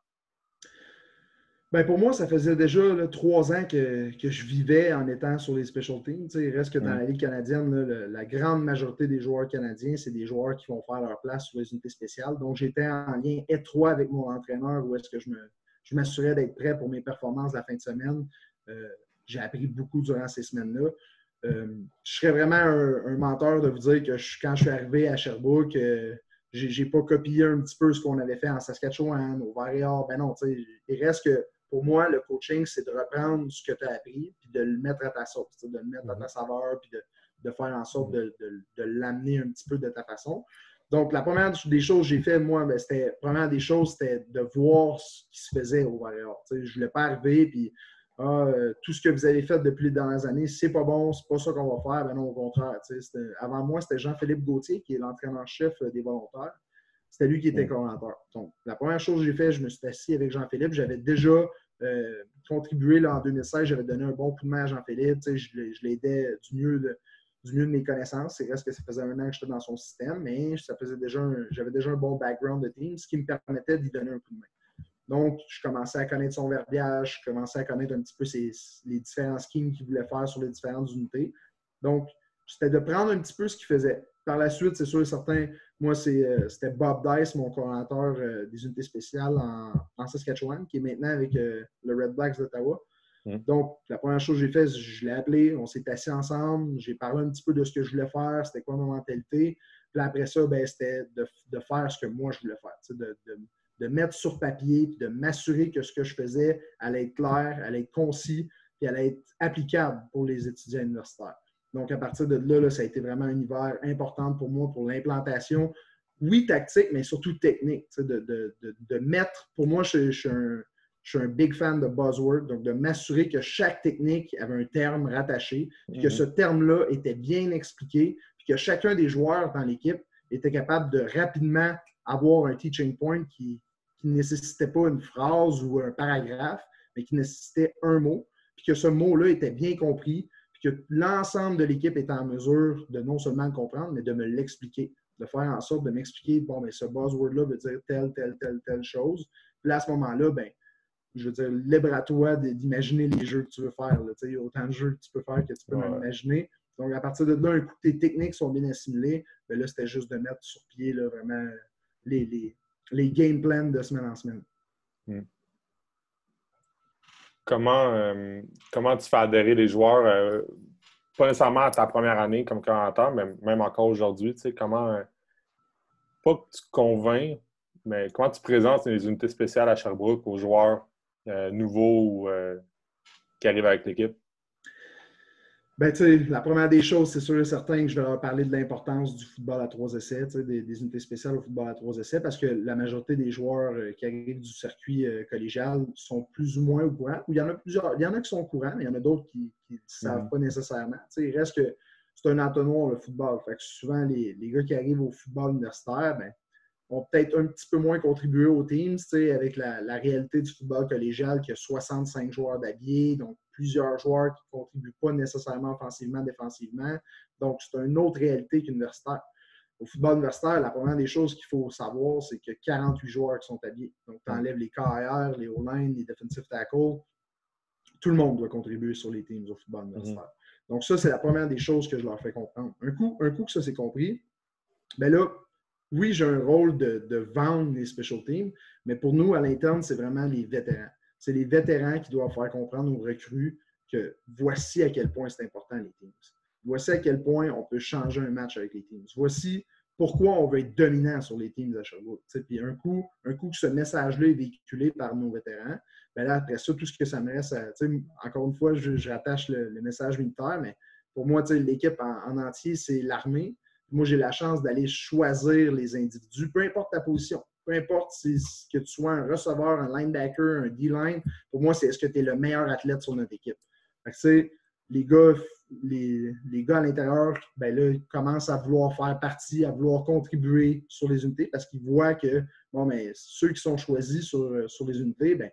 Bien, pour moi, ça faisait déjà 3 ans que je vivais en étant sur les special teams. Il reste que dans la Ligue canadienne, la grande majorité des joueurs canadiens, c'est des joueurs qui vont faire leur place sur les unités spéciales. Donc, j'étais en lien étroit avec mon entraîneur où est-ce que je m'assurais d'être prêt pour mes performances la fin de semaine. J'ai appris beaucoup durant ces semaines-là. Je serais vraiment un menteur de vous dire que quand je suis arrivé à Sherbrooke, j'ai pas copié un petit peu ce qu'on avait fait en Saskatchewan, au Vert-et-Or. Ben non, il reste que pour moi, le coaching, c'est de reprendre ce que tu as appris puis de le mettre à ta sauce, de le mettre à ta saveur puis de faire en sorte de l'amener un petit peu de ta façon. Donc, la première des choses que j'ai fait, moi, ben, c'était de voir ce qui se faisait au Vert-et-Or. Je ne voulais pas arriver puis tout ce que vous avez fait depuis les dernières années, c'est pas bon, c'est pas ça qu'on va faire. Ben non, au contraire. Avant moi, c'était Jean-Philippe Gauthier, qui est l'entraîneur-chef des volontaires. C'était lui qui était coordonnateur. Donc, la première chose que j'ai fait, je me suis assis avec Jean-Philippe. J'avais déjà contribué là, en 2016. J'avais donné un bon coup de main à Jean-Philippe. Je l'aidais du mieux de mes connaissances. C'est vrai que ça faisait 1 an que j'étais dans son système, mais j'avais déjà un bon background de team, ce qui me permettait d'y donner un coup de main. Donc, je commençais à connaître son verbiage, je commençais à connaître un petit peu les différents schemes qu'il voulait faire sur les différentes unités. Donc, c'était de prendre un petit peu ce qu'il faisait. Par la suite, c'est sûr et certain, moi, c'était Bob Dice, mon coordonnateur des unités spéciales en Saskatchewan, qui est maintenant avec le Red Blacks d'Ottawa. Donc, la première chose que j'ai faite, je l'ai appelé, on s'est assis ensemble, j'ai parlé un petit peu de ce que je voulais faire, c'était quoi ma mentalité. Puis après ça, ben, c'était de faire ce que moi, je voulais faire, de mettre sur papier, puis de m'assurer que ce que je faisais allait être clair, allait être concis, puis allait être applicable pour les étudiants universitaires. Donc, à partir de là, ça a été vraiment un hiver important pour moi, pour l'implantation, oui, tactique, mais surtout technique. De mettre, pour moi, je suis un big fan de buzzword, donc de m'assurer que chaque technique avait un terme rattaché, puis que ce terme-là était bien expliqué, puis que chacun des joueurs dans l'équipe était capable de rapidement avoir un teaching point qui ne nécessitait pas une phrase ou un paragraphe, mais qui nécessitait un mot, puis que ce mot-là était bien compris, puis que l'ensemble de l'équipe était en mesure de non seulement le comprendre, mais de me l'expliquer, de faire en sorte de m'expliquer, bon, mais ce buzzword-là veut dire telle chose. Puis là, à ce moment-là, ben, je veux dire, libre à toi d'imaginer les jeux que tu veux faire. Il y a autant de jeux que tu peux faire que tu peux même imaginer. Donc, à partir de là, un coup, tes techniques sont bien assimilées. Ben là, c'était juste de mettre sur pied là, vraiment les game plans de semaine en semaine. Comment tu fais adhérer les joueurs, pas nécessairement à ta première année comme coordonnateur, mais même encore aujourd'hui, comment, pas que tu convaincs, mais comment tu présentes les unités spéciales à Sherbrooke aux joueurs nouveaux ou qui arrivent avec l'équipe? Ben, tu sais, la première des choses, c'est sûr et certain que je vais leur parler de l'importance du football à 3 essais, des unités spéciales au football à 3 essais, parce que la majorité des joueurs qui arrivent du circuit collégial sont plus ou moins au courant. Ou il y en a plusieurs, il y en a qui sont au courant, mais il y en a d'autres qui ne savent pas nécessairement. Tu sais, il reste que c'est un entonnoir, le football. Fait que souvent, les gars qui arrivent au football universitaire, ben, ont peut-être un petit peu moins contribué aux teams, avec la réalité du football collégial qui a 65 joueurs d'habillés, donc plusieurs joueurs qui ne contribuent pas nécessairement offensivement, défensivement. Donc, c'est une autre réalité qu'universitaire. Au football universitaire, la première des choses qu'il faut savoir, c'est qu'il y a 48 joueurs qui sont habillés. Donc, tu enlèves les KR, les O-line, les defensive tackles. Tout le monde doit contribuer sur les teams au football universitaire. Donc, ça, c'est la première des choses que je leur fais comprendre. Un coup que ça c'est compris, bien là, oui, j'ai un rôle de vendre les special teams, mais pour nous, à l'interne, c'est vraiment les vétérans. C'est les vétérans qui doivent faire comprendre aux recrues que voici à quel point c'est important les teams. Voici à quel point on peut changer un match avec les teams. Voici pourquoi on veut être dominant sur les teams à Sherbrooke. Puis un coup que ce message-là est véhiculé par nos vétérans, bien là, après ça, tout ce que ça me reste à. Encore une fois, je rattache le message militaire, mais pour moi, l'équipe en entier, c'est l'armée. Moi, j'ai la chance d'aller choisir les individus, peu importe ta position. Peu importe que tu sois un receveur, un linebacker, un D-line. Pour moi, c'est est-ce que tu es le meilleur athlète sur notre équipe. Fait que, les gars à l'intérieur, ben là, ils commencent à vouloir faire partie, à vouloir contribuer sur les unités parce qu'ils voient que bon, ben, ceux qui sont choisis sur les unités, ben,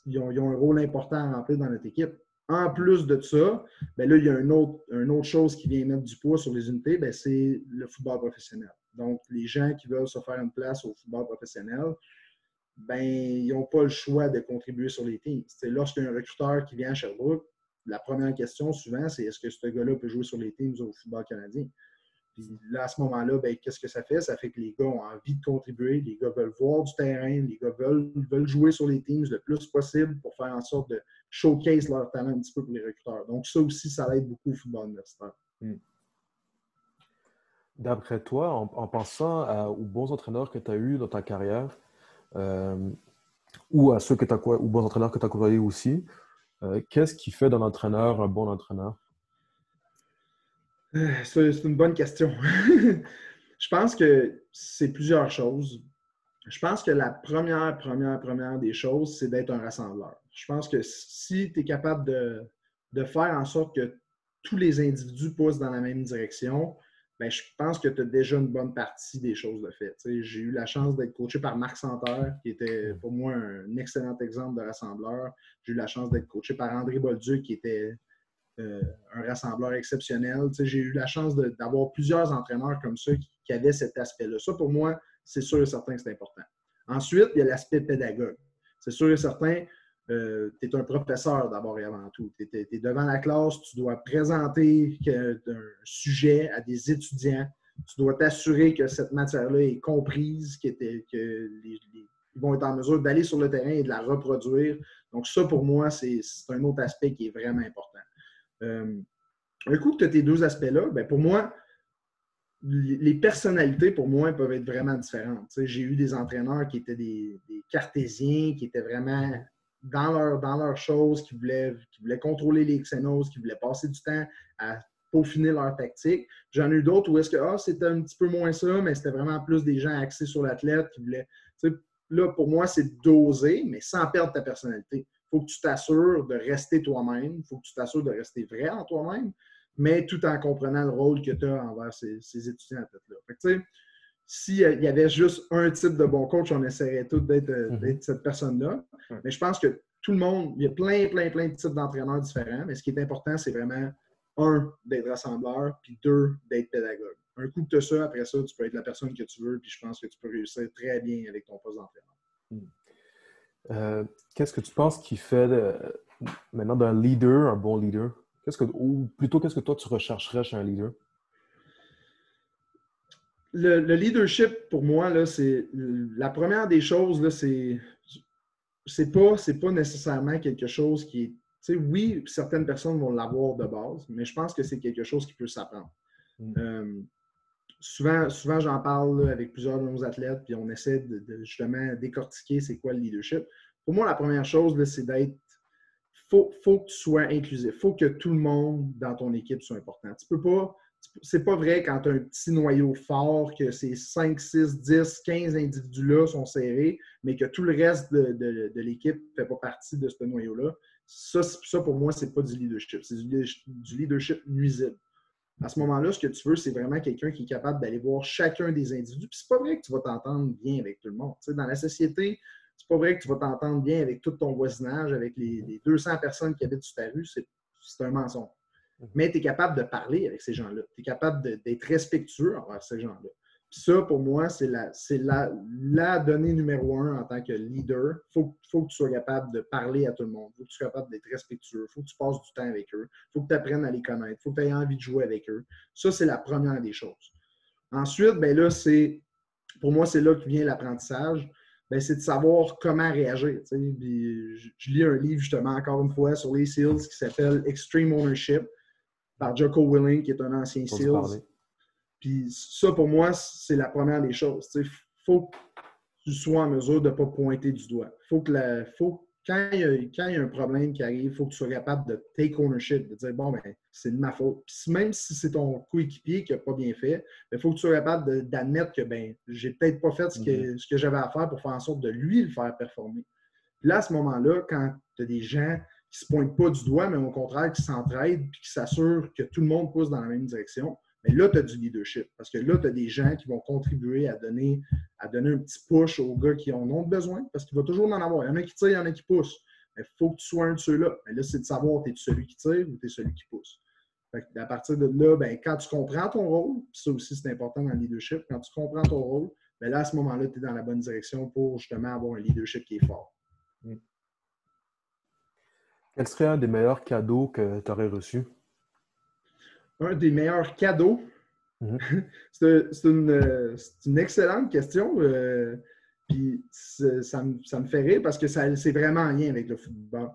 ils ont un rôle important à remplir dans notre équipe. En plus de ça, ben là, il y a une autre chose qui vient mettre du poids sur les unités, ben, c'est le football professionnel. Donc, les gens qui veulent se faire une place au football professionnel, ben, ils n'ont pas le choix de contribuer sur les teams. Lorsqu'il y a un recruteur qui vient à Sherbrooke, la première question, souvent, c'est est-ce que ce gars-là peut jouer sur les teams au football canadien? Puis là, à ce moment-là, ben, qu'est-ce que ça fait? Ça fait que les gars ont envie de contribuer, les gars veulent voir du terrain, les gars veulent jouer sur les teams le plus possible pour faire en sorte de showcase leur talent un petit peu pour les recruteurs. Donc, ça aussi, ça aide beaucoup au football universitaire. D'après toi, en pensant aux bons entraîneurs que tu as eus dans ta carrière, ou à ceux aux bons entraîneurs que tu as côtoyés aussi, qu'est-ce qui fait d'un entraîneur un bon entraîneur? C'est une bonne question. Je pense que c'est plusieurs choses. Je pense que la première des choses, c'est d'être un rassembleur. Je pense que si tu es capable de faire en sorte que tous les individus poussent dans la même direction, bien, je pense que tu as déjà une bonne partie des choses de fait. J'ai eu la chance d'être coaché par Marc Santerre, qui était pour moi un excellent exemple de rassembleur. J'ai eu la chance d'être coaché par André Bolduc, qui était un rassembleur exceptionnel. J'ai eu la chance d'avoir plusieurs entraîneurs comme ça qui avaient cet aspect-là. Ça, pour moi, c'est sûr et certain que c'est important. Ensuite, il y a l'aspect pédagogue. C'est sûr et certain, tu es un professeur d'abord et avant tout. Tu es devant la classe, tu dois présenter un sujet à des étudiants. Tu dois t'assurer que cette matière-là est comprise, qu'ils vont être en mesure d'aller sur le terrain et de la reproduire. Donc ça, pour moi, c'est un autre aspect qui est vraiment important. Un coup que tu as tes deux aspects-là, ben pour moi, les personnalités, pour moi, peuvent être vraiment différentes. J'ai eu des entraîneurs qui étaient des cartésiens, qui étaient vraiment dans leur chose, qui voulaient contrôler les Xenos, qui voulaient passer du temps à peaufiner leur tactique. J'en ai eu d'autres où est-ce que c'était un petit peu moins ça, mais c'était vraiment plus des gens axés sur l'athlète qui voulaient. Là, pour moi, c'est doser, mais sans perdre ta personnalité. Il faut que tu t'assures de rester toi-même. Il faut que tu t'assures de rester vrai en toi-même, mais tout en comprenant le rôle que tu as envers ces étudiants athlètes-là. Fait que, tu sais, s'il y avait juste un type de bon coach, on essaierait tous d'être cette personne-là. Mais je pense que tout le monde, il y a plein de types d'entraîneurs différents, mais ce qui est important, c'est vraiment, un, d'être rassembleur, puis deux, d'être pédagogue. Un coup que tu as ça, après ça, tu peux être la personne que tu veux, puis je pense que tu peux réussir très bien avec ton poste d'entraîneur. Qu'est-ce que tu penses qui fait maintenant d'un leader un bon leader? Ou plutôt, qu'est-ce que toi, tu rechercherais chez un leader? Le leadership, pour moi, là, c'est la première des choses, là, c'est pas nécessairement quelque chose qui est. Tu sais, oui, certaines personnes vont l'avoir de base, mais je pense que c'est quelque chose qui peut s'apprendre. Souvent j'en parle là, avec plusieurs de nos athlètes, puis on essaie de justement décortiquer c'est quoi le leadership. Pour moi, la première chose, là, c'est d'être faut que tu sois inclusif. Il faut que tout le monde dans ton équipe soit important. Tu peux pas. C'est pas vrai quand tu as un petit noyau fort, que ces 5, 6, 10, 15 individus-là sont serrés, mais que tout le reste de l'équipe ne fait pas partie de ce noyau-là. Ça, pour moi, c'est pas du leadership. C'est du leadership nuisible. À ce moment-là, ce que tu veux, c'est vraiment quelqu'un qui est capable d'aller voir chacun des individus. Puis c'est pas vrai que tu vas t'entendre bien avec tout le monde. Tu sais, dans la société, c'est pas vrai que tu vas t'entendre bien avec tout ton voisinage, avec les 200 personnes qui habitent sur ta rue. C'est un mensonge. Mais tu es capable de parler avec ces gens-là. Tu es capable d'être respectueux envers ces gens-là. Puis ça, pour moi, c'est la donnée numéro 1 en tant que leader. Il faut que tu sois capable de parler à tout le monde. Il faut que tu sois capable d'être respectueux. Il faut que tu passes du temps avec eux. Il faut que tu apprennes à les connaître. Il faut que tu aies envie de jouer avec eux. Ça, c'est la première des choses. Ensuite, ben là, pour moi, c'est là que vient l'apprentissage. Ben, c'est de savoir comment réagir. Je lis un livre, justement, encore une fois, sur les SEALs qui s'appelle Extreme Ownership par Jocko Willink, qui est un ancien SEALs. Puis ça, pour moi, c'est la première des choses. Il faut que tu sois en mesure de ne pas pointer du doigt. Quand il y a un problème qui arrive, il faut que tu sois capable de take ownership, de dire, bon, ben, c'est de ma faute. Puis même si c'est ton coéquipier qui n'a pas bien fait, il faut que tu sois capable d'admettre que, ben, j'ai peut-être pas fait ce que j'avais à faire pour faire en sorte de lui le faire performer. Puis là, à ce moment-là, quand tu as des gens qui ne se pointent pas du doigt, mais au contraire, qui s'entraident et qui s'assurent que tout le monde pousse dans la même direction, mais là, tu as du leadership. Parce que là, tu as des gens qui vont contribuer à donner un petit push aux gars qui en ont besoin, parce qu'il va toujours en avoir. Il y en a qui tirent, il y en a qui poussent. Mais il faut que tu sois un de ceux-là. Mais là, c'est de savoir, es-tu celui qui tire ou t'es celui qui pousse. Fait que à partir de là, ben, quand tu comprends ton rôle, puis ça aussi, c'est important dans le leadership, quand tu comprends ton rôle, ben là, à ce moment-là, tu es dans la bonne direction pour justement avoir un leadership qui est fort. Quel serait un des meilleurs cadeaux que tu aurais reçus? Un des meilleurs cadeaux? C'est une excellente question. Puis ça me fait rire parce que c'est vraiment en lien avec le football.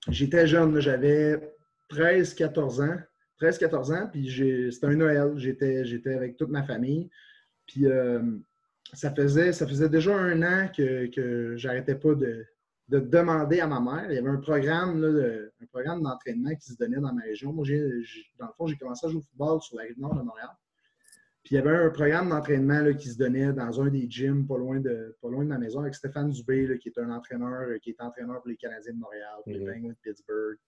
J'étais jeune, là, j'avais 13-14 ans. 13-14 ans, puis c'était un Noël. J'étais avec toute ma famille. Puis ça faisait déjà un an que j'arrêtais pas de demander à ma mère. Il y avait un programme d'entraînement qui se donnait dans ma région. Moi, dans le fond, j'ai commencé à jouer au football sur la rive nord de Montréal. Puis il y avait un programme d'entraînement là, qui se donnait dans un des gyms pas loin de ma maison avec Stéphane Dubé, là, qui est un entraîneur, qui est entraîneur pour les Canadiens de Montréal, pour les Penguins de Pittsburgh.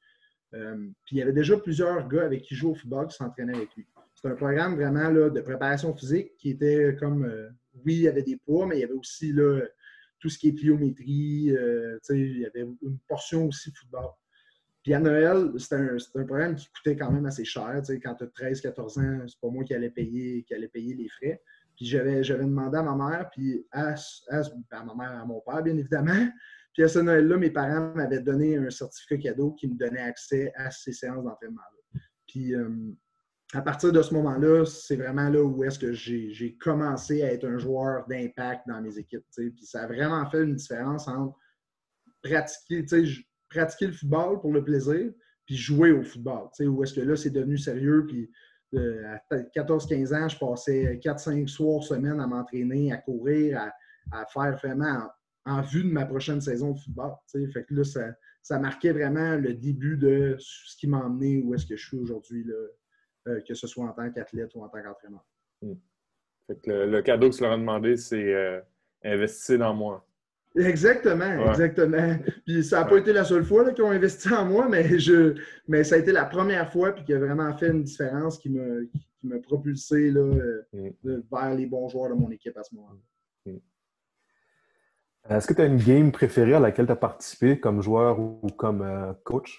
Puis il y avait déjà plusieurs gars avec qui jouaient au football qui s'entraînaient avec lui. C'est un programme vraiment là, de préparation physique qui était comme, oui, il y avait des poids, mais il y avait aussi là, tout ce qui est pliométrie. Il y avait une portion aussi football. Puis à Noël, c'était un programme qui coûtait quand même assez cher. Quand tu as 13-14 ans, c'est pas moi qui allais payer les frais. Puis j'avais demandé à ma mère, puis à ma mère, à mon père, bien évidemment. Puis à ce Noël-là, mes parents m'avaient donné un certificat cadeau qui me donnait accès à ces séances d'entraînement-là. Puis à partir de ce moment-là, c'est vraiment là où est-ce que j'ai commencé à être un joueur d'impact dans mes équipes. Puis ça a vraiment fait une différence entre pratiquer le football pour le plaisir, puis jouer au football. Où est-ce que là, c'est devenu sérieux. Puis à 14-15 ans, je passais 4-5 soirs semaine à m'entraîner, à courir, à faire vraiment en vue de ma prochaine saison de football. Fait que là, ça marquait vraiment le début de ce qui m'a emmené où est-ce que je suis aujourd'hui, que ce soit en tant qu'athlète ou en tant qu'entraîneur. Fait que le cadeau que tu leur as demandé, c'est investir dans moi. Exactement, exactement. Puis ça n'a pas été la seule fois là, qu'ils ont investi en moi, mais ça a été la première fois puis qui a vraiment fait une différence qui m'a propulsé là, vers les bons joueurs de mon équipe à ce moment-là. Est-ce que tu as une game préférée à laquelle tu as participé comme joueur ou comme coach?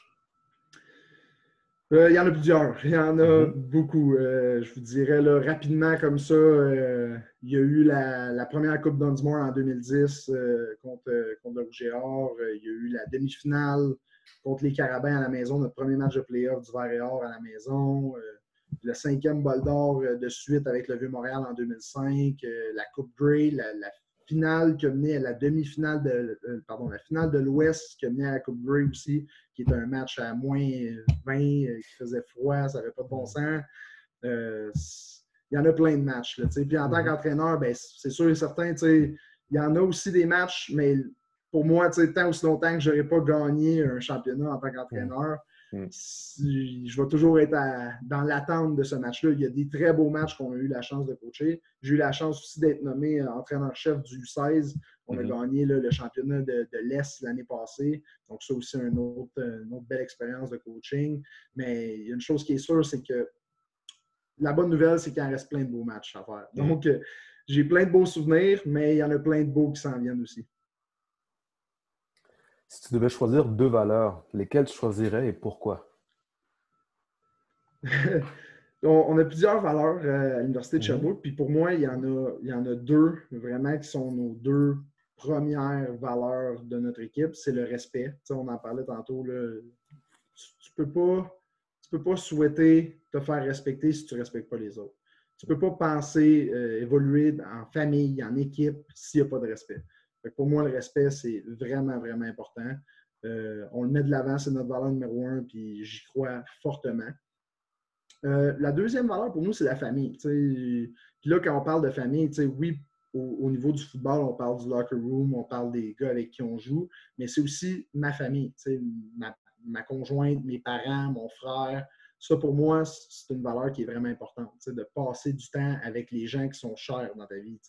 Il y en a plusieurs. Il y en a beaucoup. Je vous dirais là, rapidement comme ça, il y a eu la première Coupe Dunsmore en 2010 contre le Rouge et Or. Il y a eu la demi-finale contre les Carabins à la maison, notre premier match de play-off du Vert et Or à la maison. Le 5e bol d'or de suite avec le Vieux-Montréal en 2005. La Coupe Grey, la finale qui a mené à la demi-finale la finale de l'Ouest qui a mené à la Coupe Grey aussi, qui est un match à moins 20, qui faisait froid, ça n'avait pas de bon sens. Il y en a plein de matchs. Là, puis en tant qu'entraîneur, ben, c'est sûr et certain, il y en a aussi des matchs, mais pour moi, tant aussi longtemps que je n'aurai pas gagné un championnat en tant qu'entraîneur, je vais toujours être dans l'attente de ce match-là. Il y a des très beaux matchs qu'on a eu la chance de coacher. J'ai eu la chance aussi d'être nommé entraîneur-chef du U16. On a gagné le championnat de l'Est l'année passée. Donc, ça aussi, une autre belle expérience de coaching. Mais il y a une chose qui est sûre, c'est que la bonne nouvelle, c'est qu'il en reste plein de beaux matchs à faire. Donc, j'ai plein de beaux souvenirs, mais il y en a plein de beaux qui s'en viennent aussi. Si tu devais choisir 2 valeurs, lesquelles tu choisirais et pourquoi? On a plusieurs valeurs à l'Université de Sherbrooke, puis pour moi, il y en a 2 vraiment qui sont nos 2 premières valeurs de notre équipe. C'est le respect. On en parlait tantôt. Là. Tu peux pas souhaiter te faire respecter si tu ne respectes pas les autres. Tu ne peux pas penser évoluer en famille, en équipe, s'il n'y a pas de respect. Pour moi, le respect, c'est vraiment, vraiment important. On le met de l'avant, c'est notre valeur numéro 1, puis j'y crois fortement. La deuxième valeur pour nous, c'est la famille. Puis là, quand on parle de famille, oui, au niveau du football, on parle du locker room, on parle des gars avec qui on joue, mais c'est aussi ma famille, ma conjointe, mes parents, mon frère. Ça, pour moi, c'est une valeur qui est vraiment importante, de passer du temps avec les gens qui sont chers dans ta vie.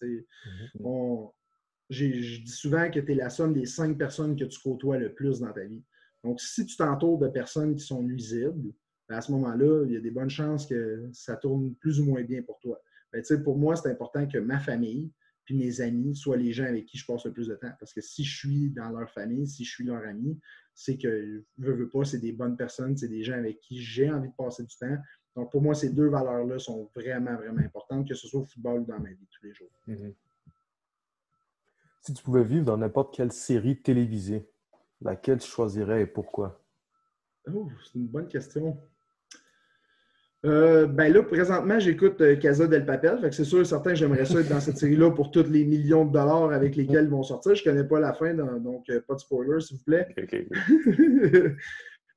Je dis souvent que tu es la somme des 5 personnes que tu côtoies le plus dans ta vie. Donc, si tu t'entoures de personnes qui sont nuisibles, à ce moment-là, il y a des bonnes chances que ça tourne plus ou moins bien pour toi. Pour moi, c'est important que ma famille puis mes amis soient les gens avec qui je passe le plus de temps. Parce que si je suis dans leur famille, si je suis leur ami, c'est que, veux pas, c'est des bonnes personnes, c'est des gens avec qui j'ai envie de passer du temps. Donc, pour moi, ces 2 valeurs-là sont vraiment, vraiment importantes, que ce soit au football ou dans ma vie tous les jours. Si tu pouvais vivre dans n'importe quelle série télévisée, laquelle tu choisirais et pourquoi? Oh, c'est une bonne question. Là, présentement, j'écoute Casa del Papel. Fait que c'est sûr et certain que j'aimerais ça être dans cette série-là pour tous les millions de dollars avec lesquels ils vont sortir. Je ne connais pas la fin, donc pas de spoiler, s'il vous plaît. Okay.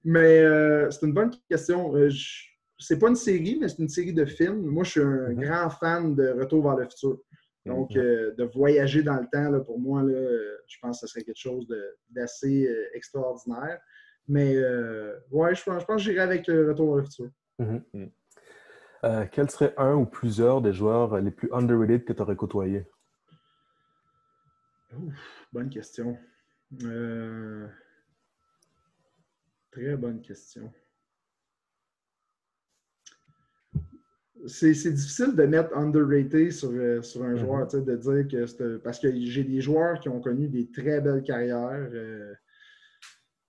Mais c'est une bonne question. C'est pas une série, mais c'est une série de films. Moi, je suis un grand fan de Retour vers le futur. Donc, de voyager dans le temps, là, pour moi, là, je pense que ce serait quelque chose d'assez extraordinaire. Mais ouais, je pense que j'irai avec Retour vers le futur. Quel serait un ou plusieurs des joueurs les plus underrated que tu aurais côtoyés? Bonne question. Très bonne question. C'est difficile de mettre underrated sur un joueur, de dire que c'est... Parce que j'ai des joueurs qui ont connu des très belles carrières.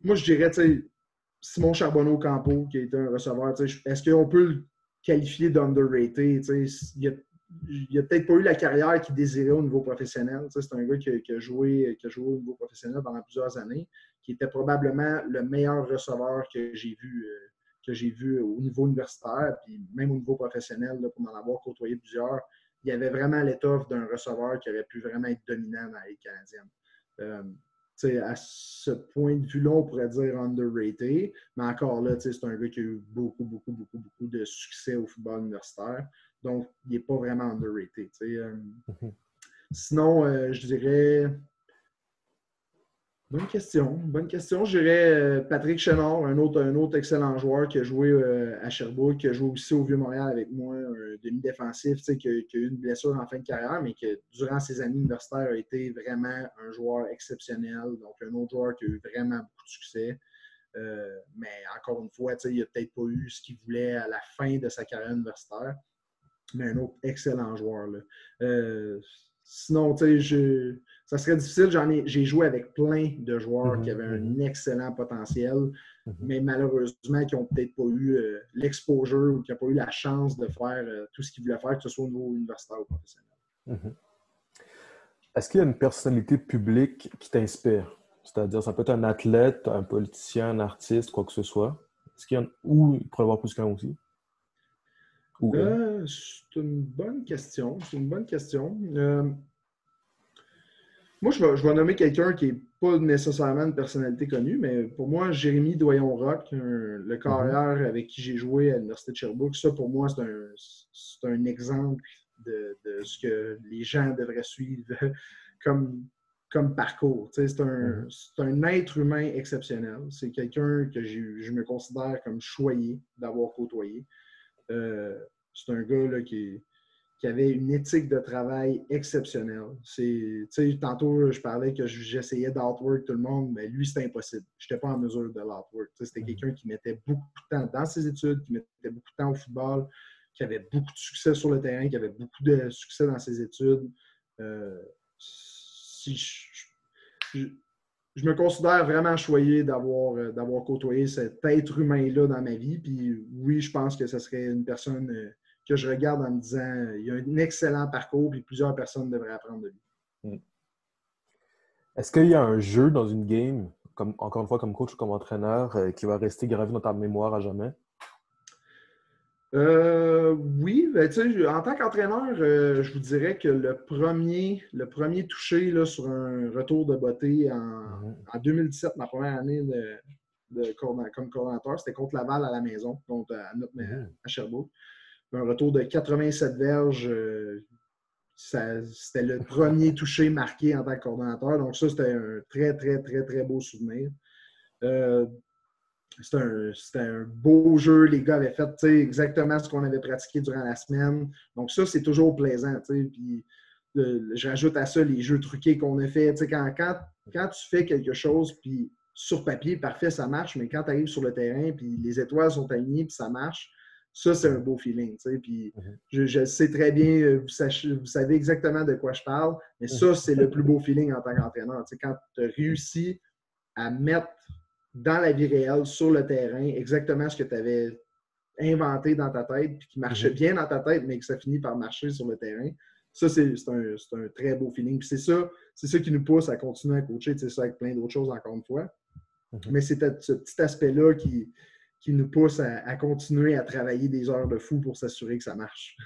Moi, je dirais, Simon Charbonneau-Campo, qui a été un receveur, est-ce qu'on peut le qualifier d'underrated? Il n'a peut-être pas eu la carrière qu'il désirait au niveau professionnel. C'est un gars qui a joué au niveau professionnel pendant plusieurs années, qui était probablement le meilleur receveur que j'ai vu au niveau universitaire, puis même au niveau professionnel, là, pour en avoir côtoyé plusieurs. Il y avait vraiment l'étoffe d'un receveur qui aurait pu vraiment être dominant dans la Ligue canadienne. À ce point de vue-là, on pourrait dire underrated, mais encore là, c'est un gars qui a eu beaucoup de succès au football universitaire. Donc, il n'est pas vraiment underrated. Sinon, je dirais... Bonne question. Je dirais Patrick Chenard, un autre excellent joueur qui a joué à Sherbrooke, qui a joué aussi au Vieux-Montréal avec moi, un demi-défensif, qui a eu une blessure en fin de carrière, mais qui, durant ses années universitaires, a été vraiment un joueur exceptionnel. Donc, un autre joueur qui a eu vraiment beaucoup de succès. Mais encore une fois, il n'a peut-être pas eu ce qu'il voulait à la fin de sa carrière universitaire, mais un autre excellent joueur. Sinon, ça serait difficile. J'ai joué avec plein de joueurs qui avaient un excellent potentiel, mais malheureusement, qui n'ont peut-être pas eu l'exposure ou qui n'ont pas eu la chance de faire tout ce qu'ils voulaient faire, que ce soit au niveau universitaire ou professionnel. Est-ce qu'il y a une personnalité publique qui t'inspire? C'est-à-dire, ça peut être un athlète, un politicien, un artiste, quoi que ce soit. Est-ce qu'il y en a, ou il pourrait y avoir plus qu'un aussi? C'est une bonne question. Moi, je vais nommer quelqu'un qui n'est pas nécessairement une personnalité connue, mais pour moi, Jérémy Doyon-Roch, le carrière avec qui j'ai joué à l'Université de Sherbrooke, ça, pour moi, c'est un exemple de ce que les gens devraient suivre comme comme parcours. C'est un être humain exceptionnel. C'est quelqu'un que je me considère comme choyé d'avoir côtoyé. C'est un gars là, qui avait une éthique de travail exceptionnelle. Tantôt, je parlais que j'essayais d'outwork tout le monde, mais lui, c'était impossible. Je n'étais pas en mesure de l'outwork. C'était quelqu'un qui mettait beaucoup de temps dans ses études, qui mettait beaucoup de temps au football, qui avait beaucoup de succès sur le terrain, qui avait beaucoup de succès dans ses études. Je me considère vraiment choyé d'avoir côtoyé cet être humain-là dans ma vie. Puis oui, je pense que ce serait une personne que je regarde en me disant il a un excellent parcours et plusieurs personnes devraient apprendre de lui. Est-ce qu'il y a un jeu dans une game, encore une fois comme coach ou comme entraîneur, qui va rester gravé dans ta mémoire à jamais? Oui, en tant qu'entraîneur, je vous dirais que le premier touché là, sur un retour de beauté en 2017, ma première année comme coordonnateur, c'était contre Laval à la maison, à Sherbrooke. Un retour de 87 verges, c'était le premier touché marqué en tant que coordonnateur. Donc ça, c'était un très, très, très, très beau souvenir. C'était un beau jeu. Les gars avaient fait exactement ce qu'on avait pratiqué durant la semaine. Donc, ça, c'est toujours plaisant. Puis, je rajoute à ça les jeux truqués qu'on a fait. Quand tu fais quelque chose, puis sur papier, parfait, ça marche, mais quand tu arrives sur le terrain, puis les étoiles sont alignées, puis ça marche, ça, c'est un beau feeling. Puis, je sais très bien, vous savez exactement de quoi je parle, mais ça, c'est le plus beau feeling en tant qu'entraîneur. Quand tu as réussi à mettre dans la vie réelle, sur le terrain, exactement ce que tu avais inventé dans ta tête, puis qui marchait bien dans ta tête, mais que ça finit par marcher sur le terrain. Ça, c'est un très beau feeling. Puis c'est ça qui nous pousse à continuer à coacher, ça avec plein d'autres choses, encore une fois. Mais c'est ce petit aspect-là qui nous pousse à continuer à travailler des heures de fou pour s'assurer que ça marche.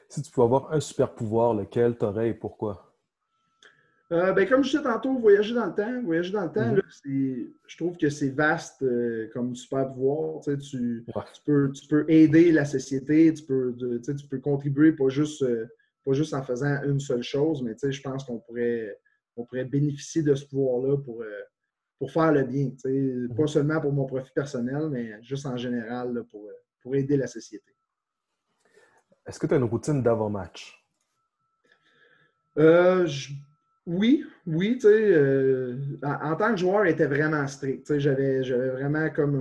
Si tu pouvais avoir un super pouvoir, lequel t'aurais et pourquoi? Comme je disais tantôt, voyager dans le temps. Voyager dans le temps, là, je trouve que c'est vaste comme super pouvoir. Tu peux aider la société, tu peux contribuer pas juste en faisant une seule chose, mais je pense qu'on pourrait bénéficier de ce pouvoir-là pour faire le bien. Pas seulement pour mon profit personnel, mais juste en général là, pour aider la société. Est-ce que tu as une routine d'avant-match? Oui, en tant que joueur, il était vraiment strict. J'avais vraiment comme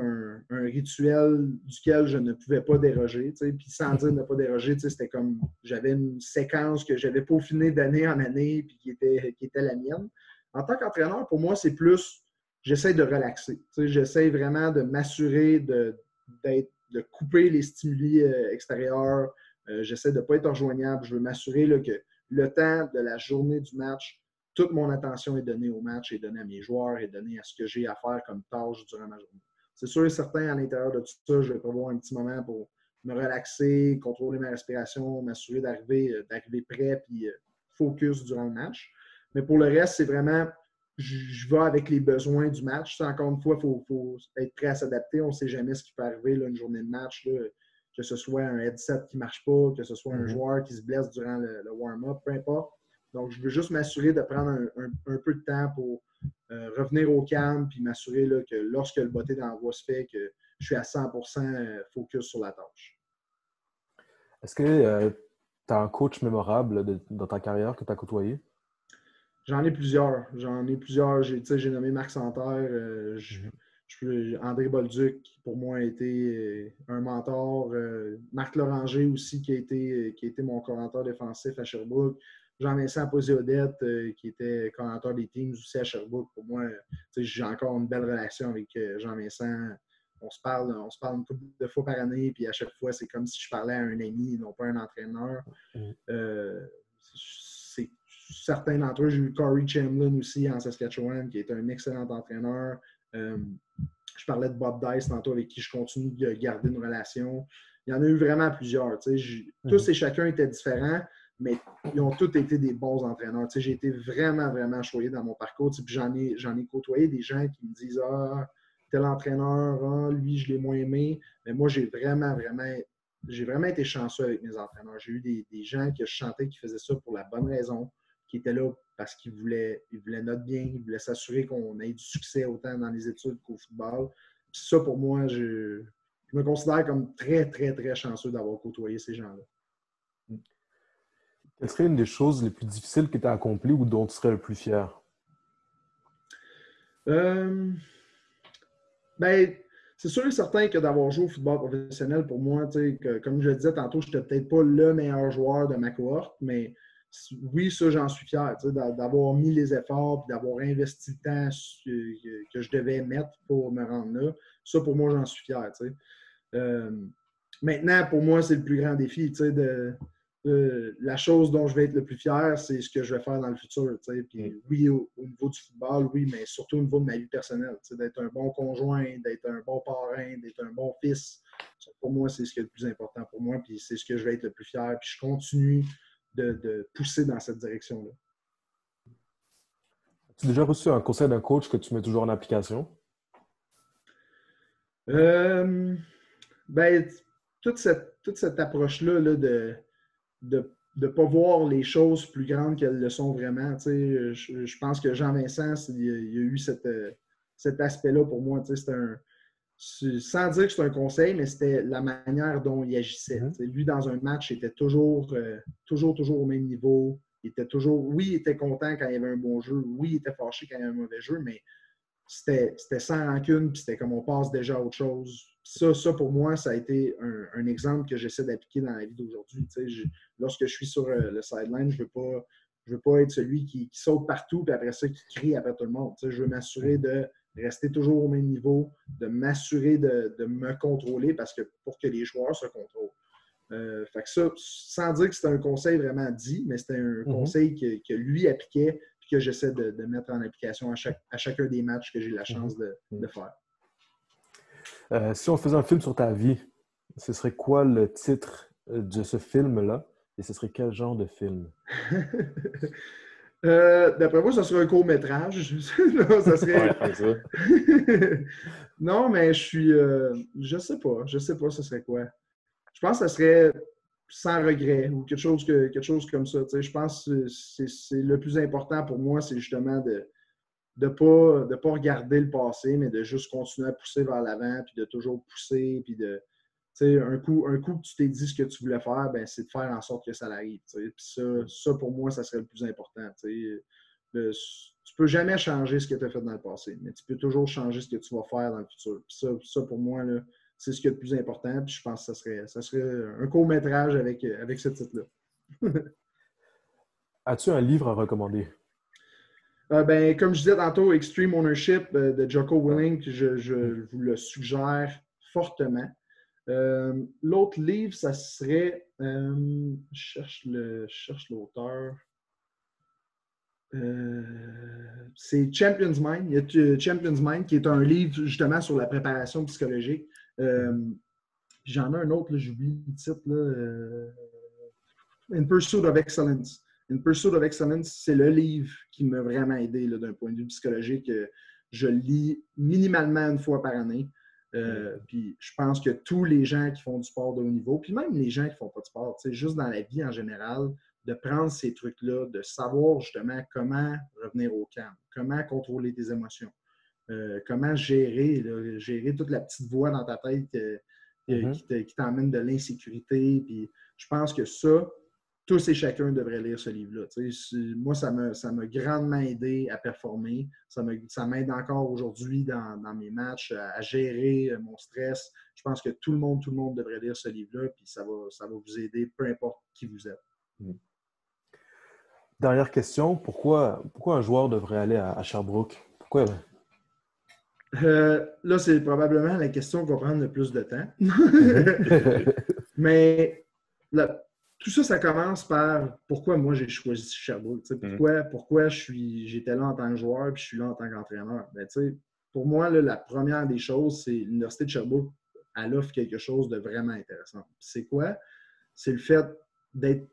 un rituel duquel je ne pouvais pas déroger. Puis sans dire ne pas déroger, c'était comme j'avais une séquence que j'avais peaufinée d'année en année puis qui était la mienne. En tant qu'entraîneur, pour moi, c'est plus j'essaie de relaxer. J'essaie vraiment de m'assurer de couper les stimuli extérieurs. J'essaie de ne pas être rejoignable. Je veux m'assurer là, que le temps de la journée du match, toute mon attention est donnée au match, est donnée à mes joueurs, est donnée à ce que j'ai à faire comme tâche durant ma journée. C'est sûr et certain, à l'intérieur de tout ça, je vais prévoir un petit moment pour me relaxer, contrôler ma respiration, m'assurer d'arriver prêt puis focus durant le match. Mais pour le reste, c'est vraiment, je vais avec les besoins du match. Encore une fois, il faut être prêt à s'adapter. On ne sait jamais ce qui peut arriver là, une journée de match. Là, que ce soit un headset qui ne marche pas, que ce soit un joueur qui se blesse durant le warm-up, peu importe. Donc, je veux juste m'assurer de prendre un peu de temps pour revenir au calme puis m'assurer là, que lorsque le botté d'envoi se fait, que je suis à 100% focus sur la tâche. Est-ce que tu as un coach mémorable dans ta carrière que tu as côtoyé? J'en ai plusieurs. J'ai nommé Marc Santerre. André Bolduc, qui pour moi a été un mentor. Marc Loranger aussi, qui a été mon coordonnateur défensif à Sherbrooke. Jean-Vincent Posiodette, qui était coordonnateur des teams aussi à Sherbrooke. Pour moi, j'ai encore une belle relation avec Jean-Vincent. On se parle une couple de fois par année, puis à chaque fois, c'est comme si je parlais à un ami, non pas un entraîneur. Certains d'entre eux, j'ai eu Corey Chamberlain aussi en Saskatchewan, qui est un excellent entraîneur. Je parlais de Bob Dice tantôt, avec qui je continue de garder une relation. Il y en a eu vraiment plusieurs. Tous et chacun étaient différents, mais ils ont tous été des bons entraîneurs. J'ai été vraiment, vraiment choyé dans mon parcours. Puis j'en ai côtoyé des gens qui me disent « Ah, tel entraîneur, lui, je l'ai moins aimé. » Mais moi, j'ai vraiment été chanceux avec mes entraîneurs. J'ai eu des gens que je sentais qui faisaient ça pour la bonne raison, qui était là parce qu'il voulait notre bien, il voulait s'assurer qu'on ait du succès autant dans les études qu'au football. Puis ça, pour moi, je me considère comme très, très, très chanceux d'avoir côtoyé ces gens-là. Quelle serait une des choses les plus difficiles que tu as accomplies ou dont tu serais le plus fier? Ben, c'est sûr et certain que d'avoir joué au football professionnel, pour moi, comme je le disais tantôt, je n'étais peut-être pas le meilleur joueur de ma cohorte, mais oui, ça, j'en suis fier, d'avoir mis les efforts et d'avoir investi le temps que je devais mettre pour me rendre là. Ça, pour moi, j'en suis fier. Maintenant, pour moi, c'est le plus grand défi. La chose dont je vais être le plus fier, c'est ce que je vais faire dans le futur. Puis, oui, au niveau du football, oui, mais surtout au niveau de ma vie personnelle. D'être un bon conjoint, d'être un bon parrain, d'être un bon fils. Pour moi, c'est ce qui est le plus important pour moi. Puis c'est ce que je vais être le plus fier. Puis je continue de pousser dans cette direction-là. As-tu déjà reçu un conseil d'un coach que tu mets toujours en application? Ben, toute cette approche-là là, de ne pas voir les choses plus grandes qu'elles le sont vraiment. Je pense que Jean-Vincent, il y a eu cet aspect-là pour moi. Sans dire que c'est un conseil, mais c'était la manière dont il agissait. Lui, dans un match, il était toujours au même niveau. Il était content quand il y avait un bon jeu. Oui, il était fâché quand il y avait un mauvais jeu, mais c'était sans rancune, puis c'était comme on passe déjà à autre chose. Ça, pour moi, ça a été un exemple que j'essaie d'appliquer dans la vie d'aujourd'hui. Lorsque je suis sur le sideline, je veux pas être celui qui saute partout, puis après ça, qui crie après tout le monde. Je veux m'assurer de rester toujours au même niveau, de m'assurer de me contrôler pour que les joueurs se contrôlent. Fait que ça, sans dire que c'était un conseil vraiment dit, mais c'était un conseil que lui appliquait et que j'essaie de mettre en application à chacun des matchs que j'ai la chance de faire. Si on faisait un film sur ta vie, ce serait quoi le titre de ce film-là? Et ce serait quel genre de film? D'après moi, ça serait un court-métrage. Non, ça serait... Ouais, comme ça. Non, mais je sais pas, ce serait quoi. Je pense que ça serait sans regret ou quelque chose comme ça. Je pense que c'est le plus important pour moi, c'est justement de ne pas regarder le passé, mais de juste continuer à pousser vers l'avant, puis de toujours pousser, puis un coup que tu t'es dit ce que tu voulais faire, ben, c'est de faire en sorte que ça arrive. Puis ça, pour moi, ça serait le plus important. Tu ne peux jamais changer ce que tu as fait dans le passé, mais tu peux toujours changer ce que tu vas faire dans le futur. Puis ça pour moi, là, c'est ce qui est le plus important. Puis je pense que ça serait un court-métrage avec ce titre-là. As-tu un livre à recommander? Ben, comme je disais tantôt, Extreme Ownership de Jocko Willink, je vous le suggère fortement. L'autre livre, ça serait... je cherche l'auteur. C'est Champion's Mind. Il y a Champion's Mind qui est un livre justement sur la préparation psychologique. J'en ai un autre, là, j'oublie le titre. Là, In Pursuit of Excellence. In Pursuit of Excellence, c'est le livre qui m'a vraiment aidé d'un point de vue psychologique. Je le lis minimalement une fois par année. Puis je pense que tous les gens qui font du sport de haut niveau, puis même les gens qui ne font pas de sport, juste dans la vie en général, de prendre ces trucs-là, de savoir justement comment revenir au calme, comment contrôler tes émotions, comment gérer toute la petite voix dans ta tête qui t'emmène de l'insécurité. Puis je pense que ça, tous et chacun devraient lire ce livre-là. Moi, ça m'a grandement aidé à performer. Ça m'aide encore aujourd'hui dans mes matchs à gérer mon stress. Je pense que tout le monde devrait lire ce livre-là, puis ça va vous aider, peu importe qui vous êtes. Dernière question, pourquoi un joueur devrait aller à Sherbrooke? Pourquoi? Là, c'est probablement la question qui va prendre le plus de temps. Mais tout ça, ça commence par pourquoi moi j'ai choisi Sherbrooke. Pourquoi j'étais là en tant que joueur et je suis là en tant qu'entraîneur. Ben, pour moi, là, la première des choses, c'est l'Université de Sherbrooke, elle offre quelque chose de vraiment intéressant. C'est quoi? C'est le fait d'être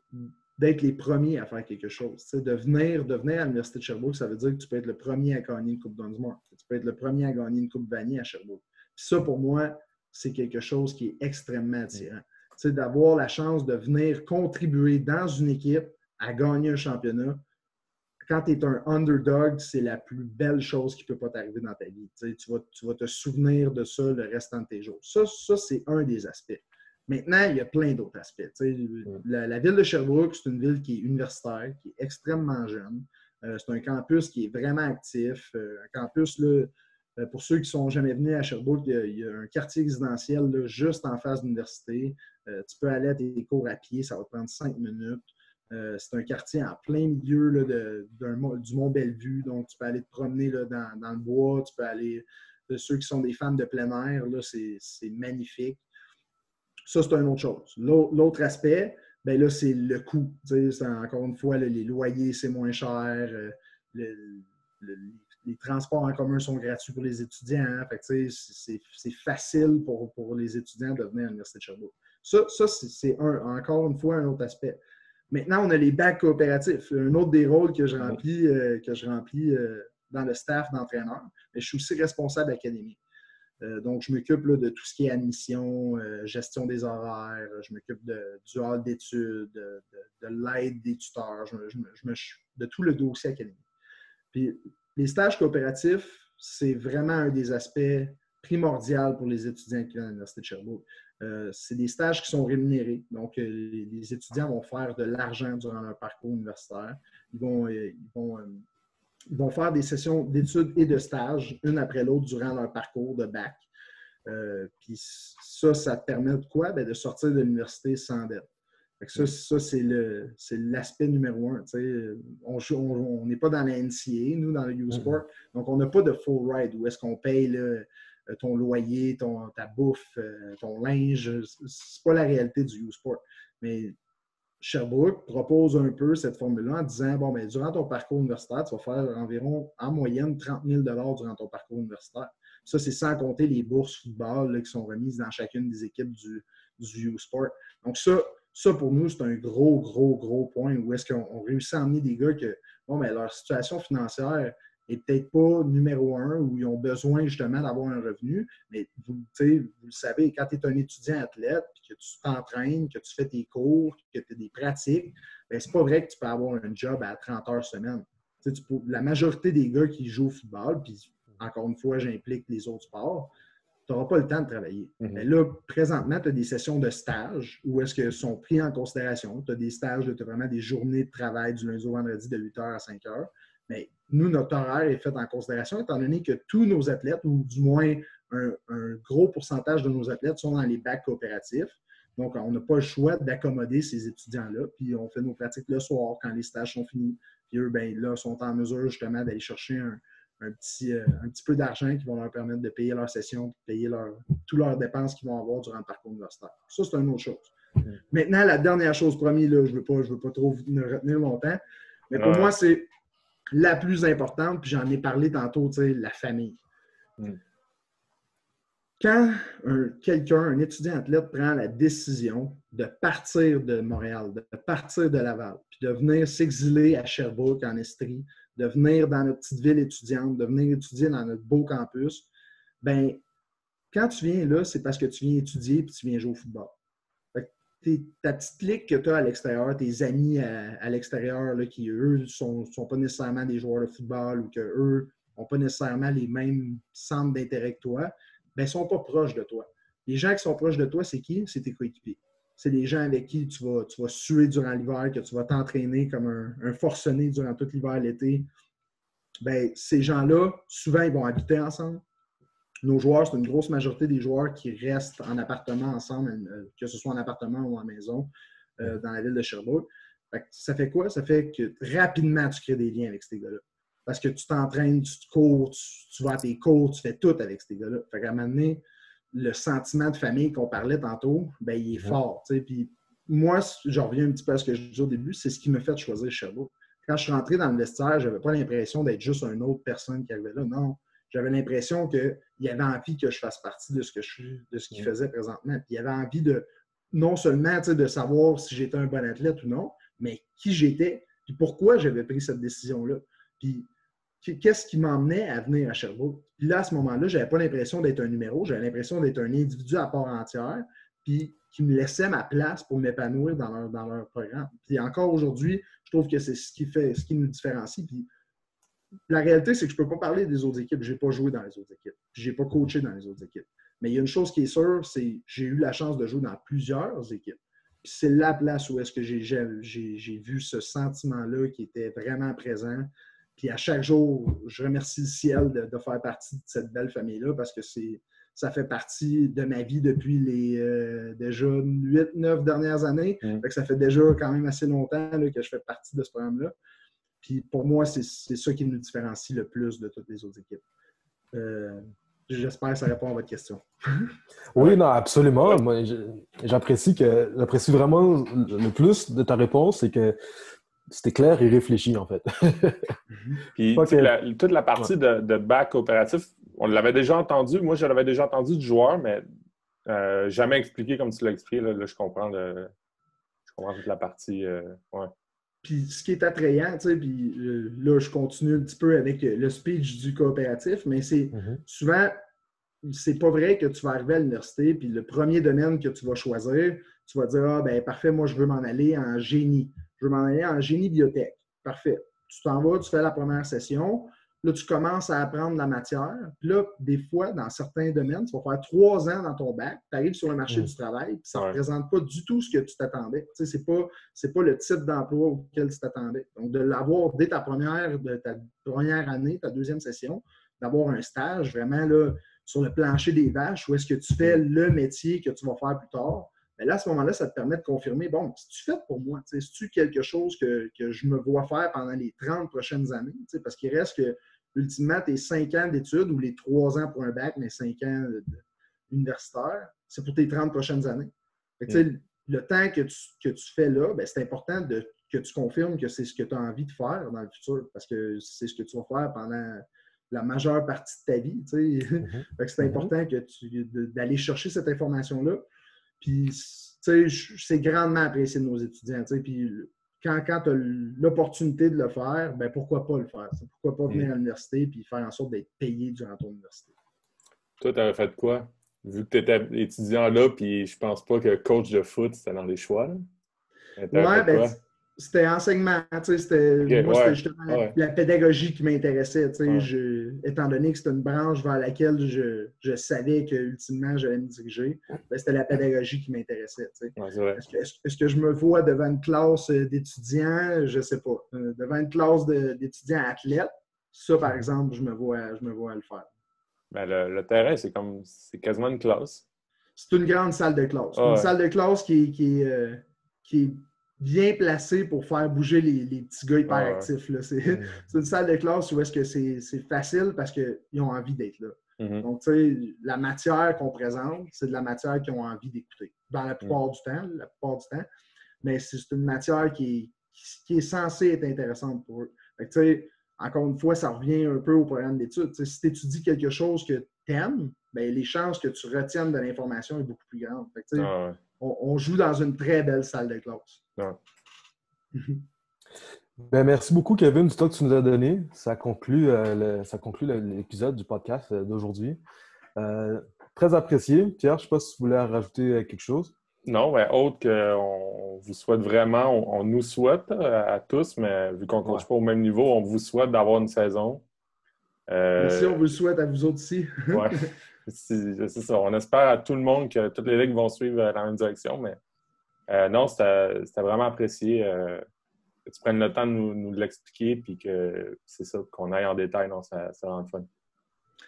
les premiers à faire quelque chose. De venir à l'Université de Sherbrooke, ça veut dire que tu peux être le premier à gagner une Coupe Dunsmore. Tu peux être le premier à gagner une Coupe Vanier à Sherbrooke. Puis ça, pour moi, c'est quelque chose qui est extrêmement attirant. D'avoir la chance de venir contribuer dans une équipe à gagner un championnat, quand tu es un underdog, c'est la plus belle chose qui ne peut pas t'arriver dans ta vie. Tu vas te souvenir de ça le restant de tes jours. Ça c'est un des aspects. Maintenant, il y a plein d'autres aspects. La ville de Sherbrooke, c'est une ville qui est universitaire, qui est extrêmement jeune. C'est un campus qui est vraiment actif. Un campus, là, pour ceux qui ne sont jamais venus à Sherbrooke, il y a un quartier résidentiel là, juste en face de l'université. Tu peux aller à tes cours à pied, ça va te prendre 5 minutes. C'est un quartier en plein milieu là, du Mont-Bellevue, donc tu peux aller te promener là, dans le bois, tu peux aller, ceux qui sont des fans de plein air, là, c'est magnifique. Ça, c'est une autre chose. L'autre aspect, ben là, c'est le coût. Encore une fois, là, les loyers, c'est moins cher, les transports en commun sont gratuits pour les étudiants. Hein? Fait que, c'est facile pour les étudiants de venir à l'Université de Sherbrooke. Ça c'est encore une fois un autre aspect. Maintenant, on a les bacs coopératifs. Un autre des rôles que je remplis dans le staff d'entraîneur. Mais je suis aussi responsable académique. Donc, je m'occupe de tout ce qui est admission, gestion des horaires, je m'occupe du hall d'études, de l'aide des tuteurs, de tout le dossier académique. Puis, les stages coopératifs, c'est vraiment un des aspects primordiaux pour les étudiants qui viennent à l'Université de Sherbrooke. C'est des stages qui sont rémunérés. Donc, les étudiants vont faire de l'argent durant leur parcours universitaire. Ils vont faire des sessions d'études et de stages, une après l'autre, durant leur parcours de bac. Puis ça te permet de quoi? Bien, de sortir de l'université sans dette. Ça, c'est l'aspect numéro 1. On n'est pas dans la NCA, nous, dans le U-Sport. Donc, on n'a pas de full ride où est-ce qu'on paye ton loyer, ta bouffe, ton linge. C'est pas la réalité du U-Sport. Mais Sherbrooke propose un peu cette formule-là en disant, bon, bien, durant ton parcours universitaire, tu vas faire environ, en moyenne, 30 000 durant ton parcours universitaire. Ça, c'est sans compter les bourses football là, qui sont remises dans chacune des équipes du U-Sport. Donc, ça, pour nous, c'est un gros point où est-ce qu'on réussit à emmener des gars que, bon, bien, leur situation financière n'est peut-être pas numéro 1 où ils ont besoin justement d'avoir un revenu. Mais vous le savez, quand tu es un étudiant athlète, puis que tu t'entraînes, que tu fais tes cours, que tu as des pratiques, bien, c'est pas vrai que tu peux avoir un job à 30 heures semaine. La majorité des gars qui jouent au football, puis encore une fois, j'implique les autres sports, tu n'auras pas le temps de travailler. Mais là, présentement, tu as des sessions de stage où est-ce qu'ils sont pris en considération. Tu as des stages, tu as vraiment des journées de travail du lundi au vendredi de 8h à 5h. Mais nous, notre horaire est fait en considération étant donné que tous nos athlètes, ou du moins un gros pourcentage de nos athlètes, sont dans les bacs coopératifs. Donc, on n'a pas le choix d'accommoder ces étudiants-là. Puis, on fait nos pratiques le soir quand les stages sont finis. Puis, eux, bien, là, sont en mesure justement d'aller chercher un petit peu d'argent qui vont leur permettre de payer leur session, de payer toutes leurs dépenses qu'ils vont avoir durant le parcours universitaire. Ça, c'est une autre chose. Maintenant, la dernière chose, promis, là, je ne veux pas trop me retenir longtemps, mais pour moi, c'est la plus importante, puis j'en ai parlé tantôt, la famille. Quand un étudiant athlète prend la décision de partir de Montréal, de partir de Laval, puis de venir s'exiler à Sherbrooke, en Estrie, de venir dans notre petite ville étudiante, de venir étudier dans notre beau campus, bien, quand tu viens là, c'est parce que tu viens étudier et tu viens jouer au football. Ta petite clique que tu as à l'extérieur, tes amis à l'extérieur, là, qui, eux, ne sont pas nécessairement des joueurs de football ou qu'eux n'ont pas nécessairement les mêmes centres d'intérêt que toi, bien, ils ne sont pas proches de toi. Les gens qui sont proches de toi, c'est qui? C'est tes coéquipiers. C'est les gens avec qui tu vas suer durant l'hiver, que tu vas t'entraîner comme un forcené durant tout l'hiver, l'été. Bien, ces gens-là, souvent, ils vont habiter ensemble. Nos joueurs, c'est une grosse majorité des joueurs qui restent en appartement ensemble, que ce soit en appartement ou en maison, dans la ville de Sherbrooke. Ça fait quoi? Ça fait que rapidement, tu crées des liens avec ces gars-là. Parce que tu t'entraînes, tu te cours, tu vas à tes cours, tu fais tout avec ces gars-là. Fait qu'à un moment donné, le sentiment de famille qu'on parlait tantôt, bien, il est fort. Puis moi, je reviens un petit peu à ce que je disais au début, c'est ce qui m'a fait choisir Sherbrooke. Quand je suis rentré dans le vestiaire, je n'avais pas l'impression d'être juste une autre personne qui arrivait là. Non. J'avais l'impression qu'il y avait envie que je fasse partie de ce qu'il faisait présentement. Puis il y avait envie de, non seulement de savoir si j'étais un bon athlète ou non, mais qui j'étais, puis pourquoi j'avais pris cette décision-là. Puis qu'est-ce qui m'emmenait à venir à Sherbrooke. Puis là, à ce moment-là, je n'avais pas l'impression d'être un numéro, j'avais l'impression d'être un individu à part entière, puis qui me laissaient ma place pour m'épanouir dans leur programme. Puis encore aujourd'hui, je trouve que c'est ce qui nous différencie. Puis la réalité, c'est que je ne peux pas parler des autres équipes. Je n'ai pas joué dans les autres équipes. Je n'ai pas coaché dans les autres équipes. Mais il y a une chose qui est sûre, c'est que j'ai eu la chance de jouer dans plusieurs équipes. Puis c'est la place où est-ce que j'ai vu ce sentiment-là qui était vraiment présent. Puis à chaque jour, je remercie le ciel de faire partie de cette belle famille-là parce que ça fait partie de ma vie depuis les déjà 8-9 dernières années. Fait que ça fait déjà quand même assez longtemps là, que je fais partie de ce programme-là. Puis pour moi, c'est ça qui nous différencie le plus de toutes les autres équipes. J'espère que ça répond à votre question. Oui, non, absolument. Moi, j'apprécie vraiment le plus de ta réponse, c'est que c'était clair et réfléchi, en fait. Puis, toute la partie de back coopératif, on l'avait déjà entendu. Moi, je l'avais déjà entendu du joueur, mais jamais expliqué comme tu l'as expliqué. Là, je comprends toute la partie. Ouais. Puis ce qui est attrayant, tu sais, puis là, je continue un petit peu avec le speech du coopératif, mais c'est souvent, c'est pas vrai que tu vas arriver à l'université, puis le premier domaine que tu vas choisir, tu vas dire, ah, ben parfait, moi, je veux m'en aller en génie. Je veux m'en aller en génie biotech. Parfait. Tu t'en vas, tu fais la première session. Là, tu commences à apprendre la matière. Puis là, des fois, dans certains domaines, tu vas faire 3 ans dans ton bac, tu arrives sur le marché du travail, puis ça ne représente pas du tout ce que tu t'attendais. Tu sais, c'est pas le type d'emploi auquel tu t'attendais. Donc, de l'avoir dès ta première année, ta deuxième session, d'avoir un stage vraiment là, sur le plancher des vaches, où est-ce que tu fais le métier que tu vas faire plus tard, bien là, à ce moment-là, ça te permet de confirmer, bon, c'est-tu fait pour moi? C'est-tu quelque chose que je me vois faire pendant les 30 prochaines années? Parce qu'il reste que ultimement, tes 5 ans d'études ou les 3 ans pour un bac, mais 5 ans universitaire, c'est pour tes 30 prochaines années. Fait que, le temps que tu fais là, ben, c'est important que tu confirmes que c'est ce que tu as envie de faire dans le futur parce que c'est ce que tu vas faire pendant la majeure partie de ta vie. Fait que c'est important d'aller chercher cette information-là. Puis, c'est grandement apprécié de nos étudiants. Puis, quand tu as l'opportunité de le faire, ben pourquoi pas le faire? Pourquoi pas venir à l'université et faire en sorte d'être payé durant ton université? Toi, tu avais fait quoi? Vu que tu étais étudiant là, puis je pense pas que coach de foot, c'était dans les choix. Oui, ben, c'était enseignement. C'était justement la pédagogie qui m'intéressait. Étant donné que c'était une branche vers laquelle je savais qu'ultimement, j'allais me diriger, ben, c'était la pédagogie qui m'intéressait. Est-ce que je me vois devant une classe d'étudiants? Je ne sais pas. Devant une classe d'étudiants athlètes, ça, par exemple, je me vois le faire. Ben, le terrain, c'est quasiment une classe. C'est une grande salle de classe. Une salle de classe qui est bien placée pour faire bouger les petits gars hyperactifs. C'est une salle de classe où est-ce que c'est facile parce qu'ils ont envie d'être là. Donc, tu sais, la matière qu'on présente, c'est de la matière qu'ils ont envie d'écouter. Dans la plupart du temps, mais c'est une matière qui est censée être intéressante pour eux. Fait que, tu sais, encore une fois, ça revient un peu au programme d'études. Si tu étudies quelque chose que tu aimes, ben, les chances que tu retiennes de l'information est beaucoup plus grande. Fait que, on joue dans une très belle salle de classe. Ben, merci beaucoup, Kevin, du temps que tu nous as donné. Ça conclut l'épisode du podcast d'aujourd'hui. Très apprécié. Pierre, je ne sais pas si tu voulais rajouter quelque chose. Non, mais autre qu'on vous souhaite vraiment, on nous souhaite à tous, mais vu qu'on ne coach pas au même niveau, on vous souhaite d'avoir une saison. Merci, on vous le souhaite à vous autres aussi. Oui, c'est ça. On espère à tout le monde que toutes les ligues vont suivre la même direction, mais non, c'était vraiment apprécié que tu prennes le temps de nous l'expliquer puis que c'est ça, qu'on aille en détail. Non, c'est vraiment fun.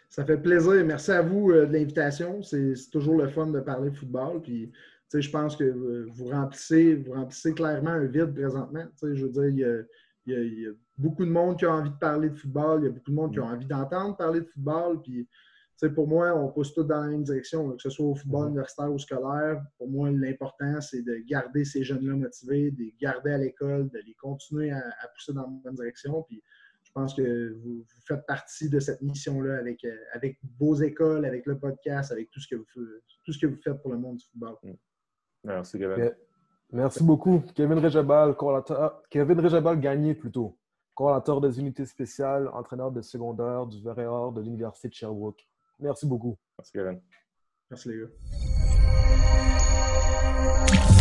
Ça fait plaisir. Merci à vous de l'invitation. C'est toujours le fun de parler de football. Puis, je pense que vous remplissez clairement un vide présentement. Je veux dire, il y a beaucoup de monde qui a envie de parler de football. Il y a beaucoup de monde qui a envie d'entendre parler de football. Puis, pour moi, on pousse tous dans la même direction, que ce soit au football universitaire ou scolaire. Pour moi, l'important, c'est de garder ces jeunes-là motivés, de les garder à l'école, de les continuer à pousser dans la bonne direction. Puis, je pense que vous faites partie de cette mission-là avec vos écoles, avec le podcast, avec tout ce que vous faites pour le monde du football. Merci, Kevin. Merci beaucoup. Kevin Réjabal Gagné, plutôt. Coordinateur des unités spéciales, entraîneur de secondaire du Verret-Or de l'Université de Sherbrooke. Merci beaucoup. Merci, Kevin. Merci, les gars. Bye.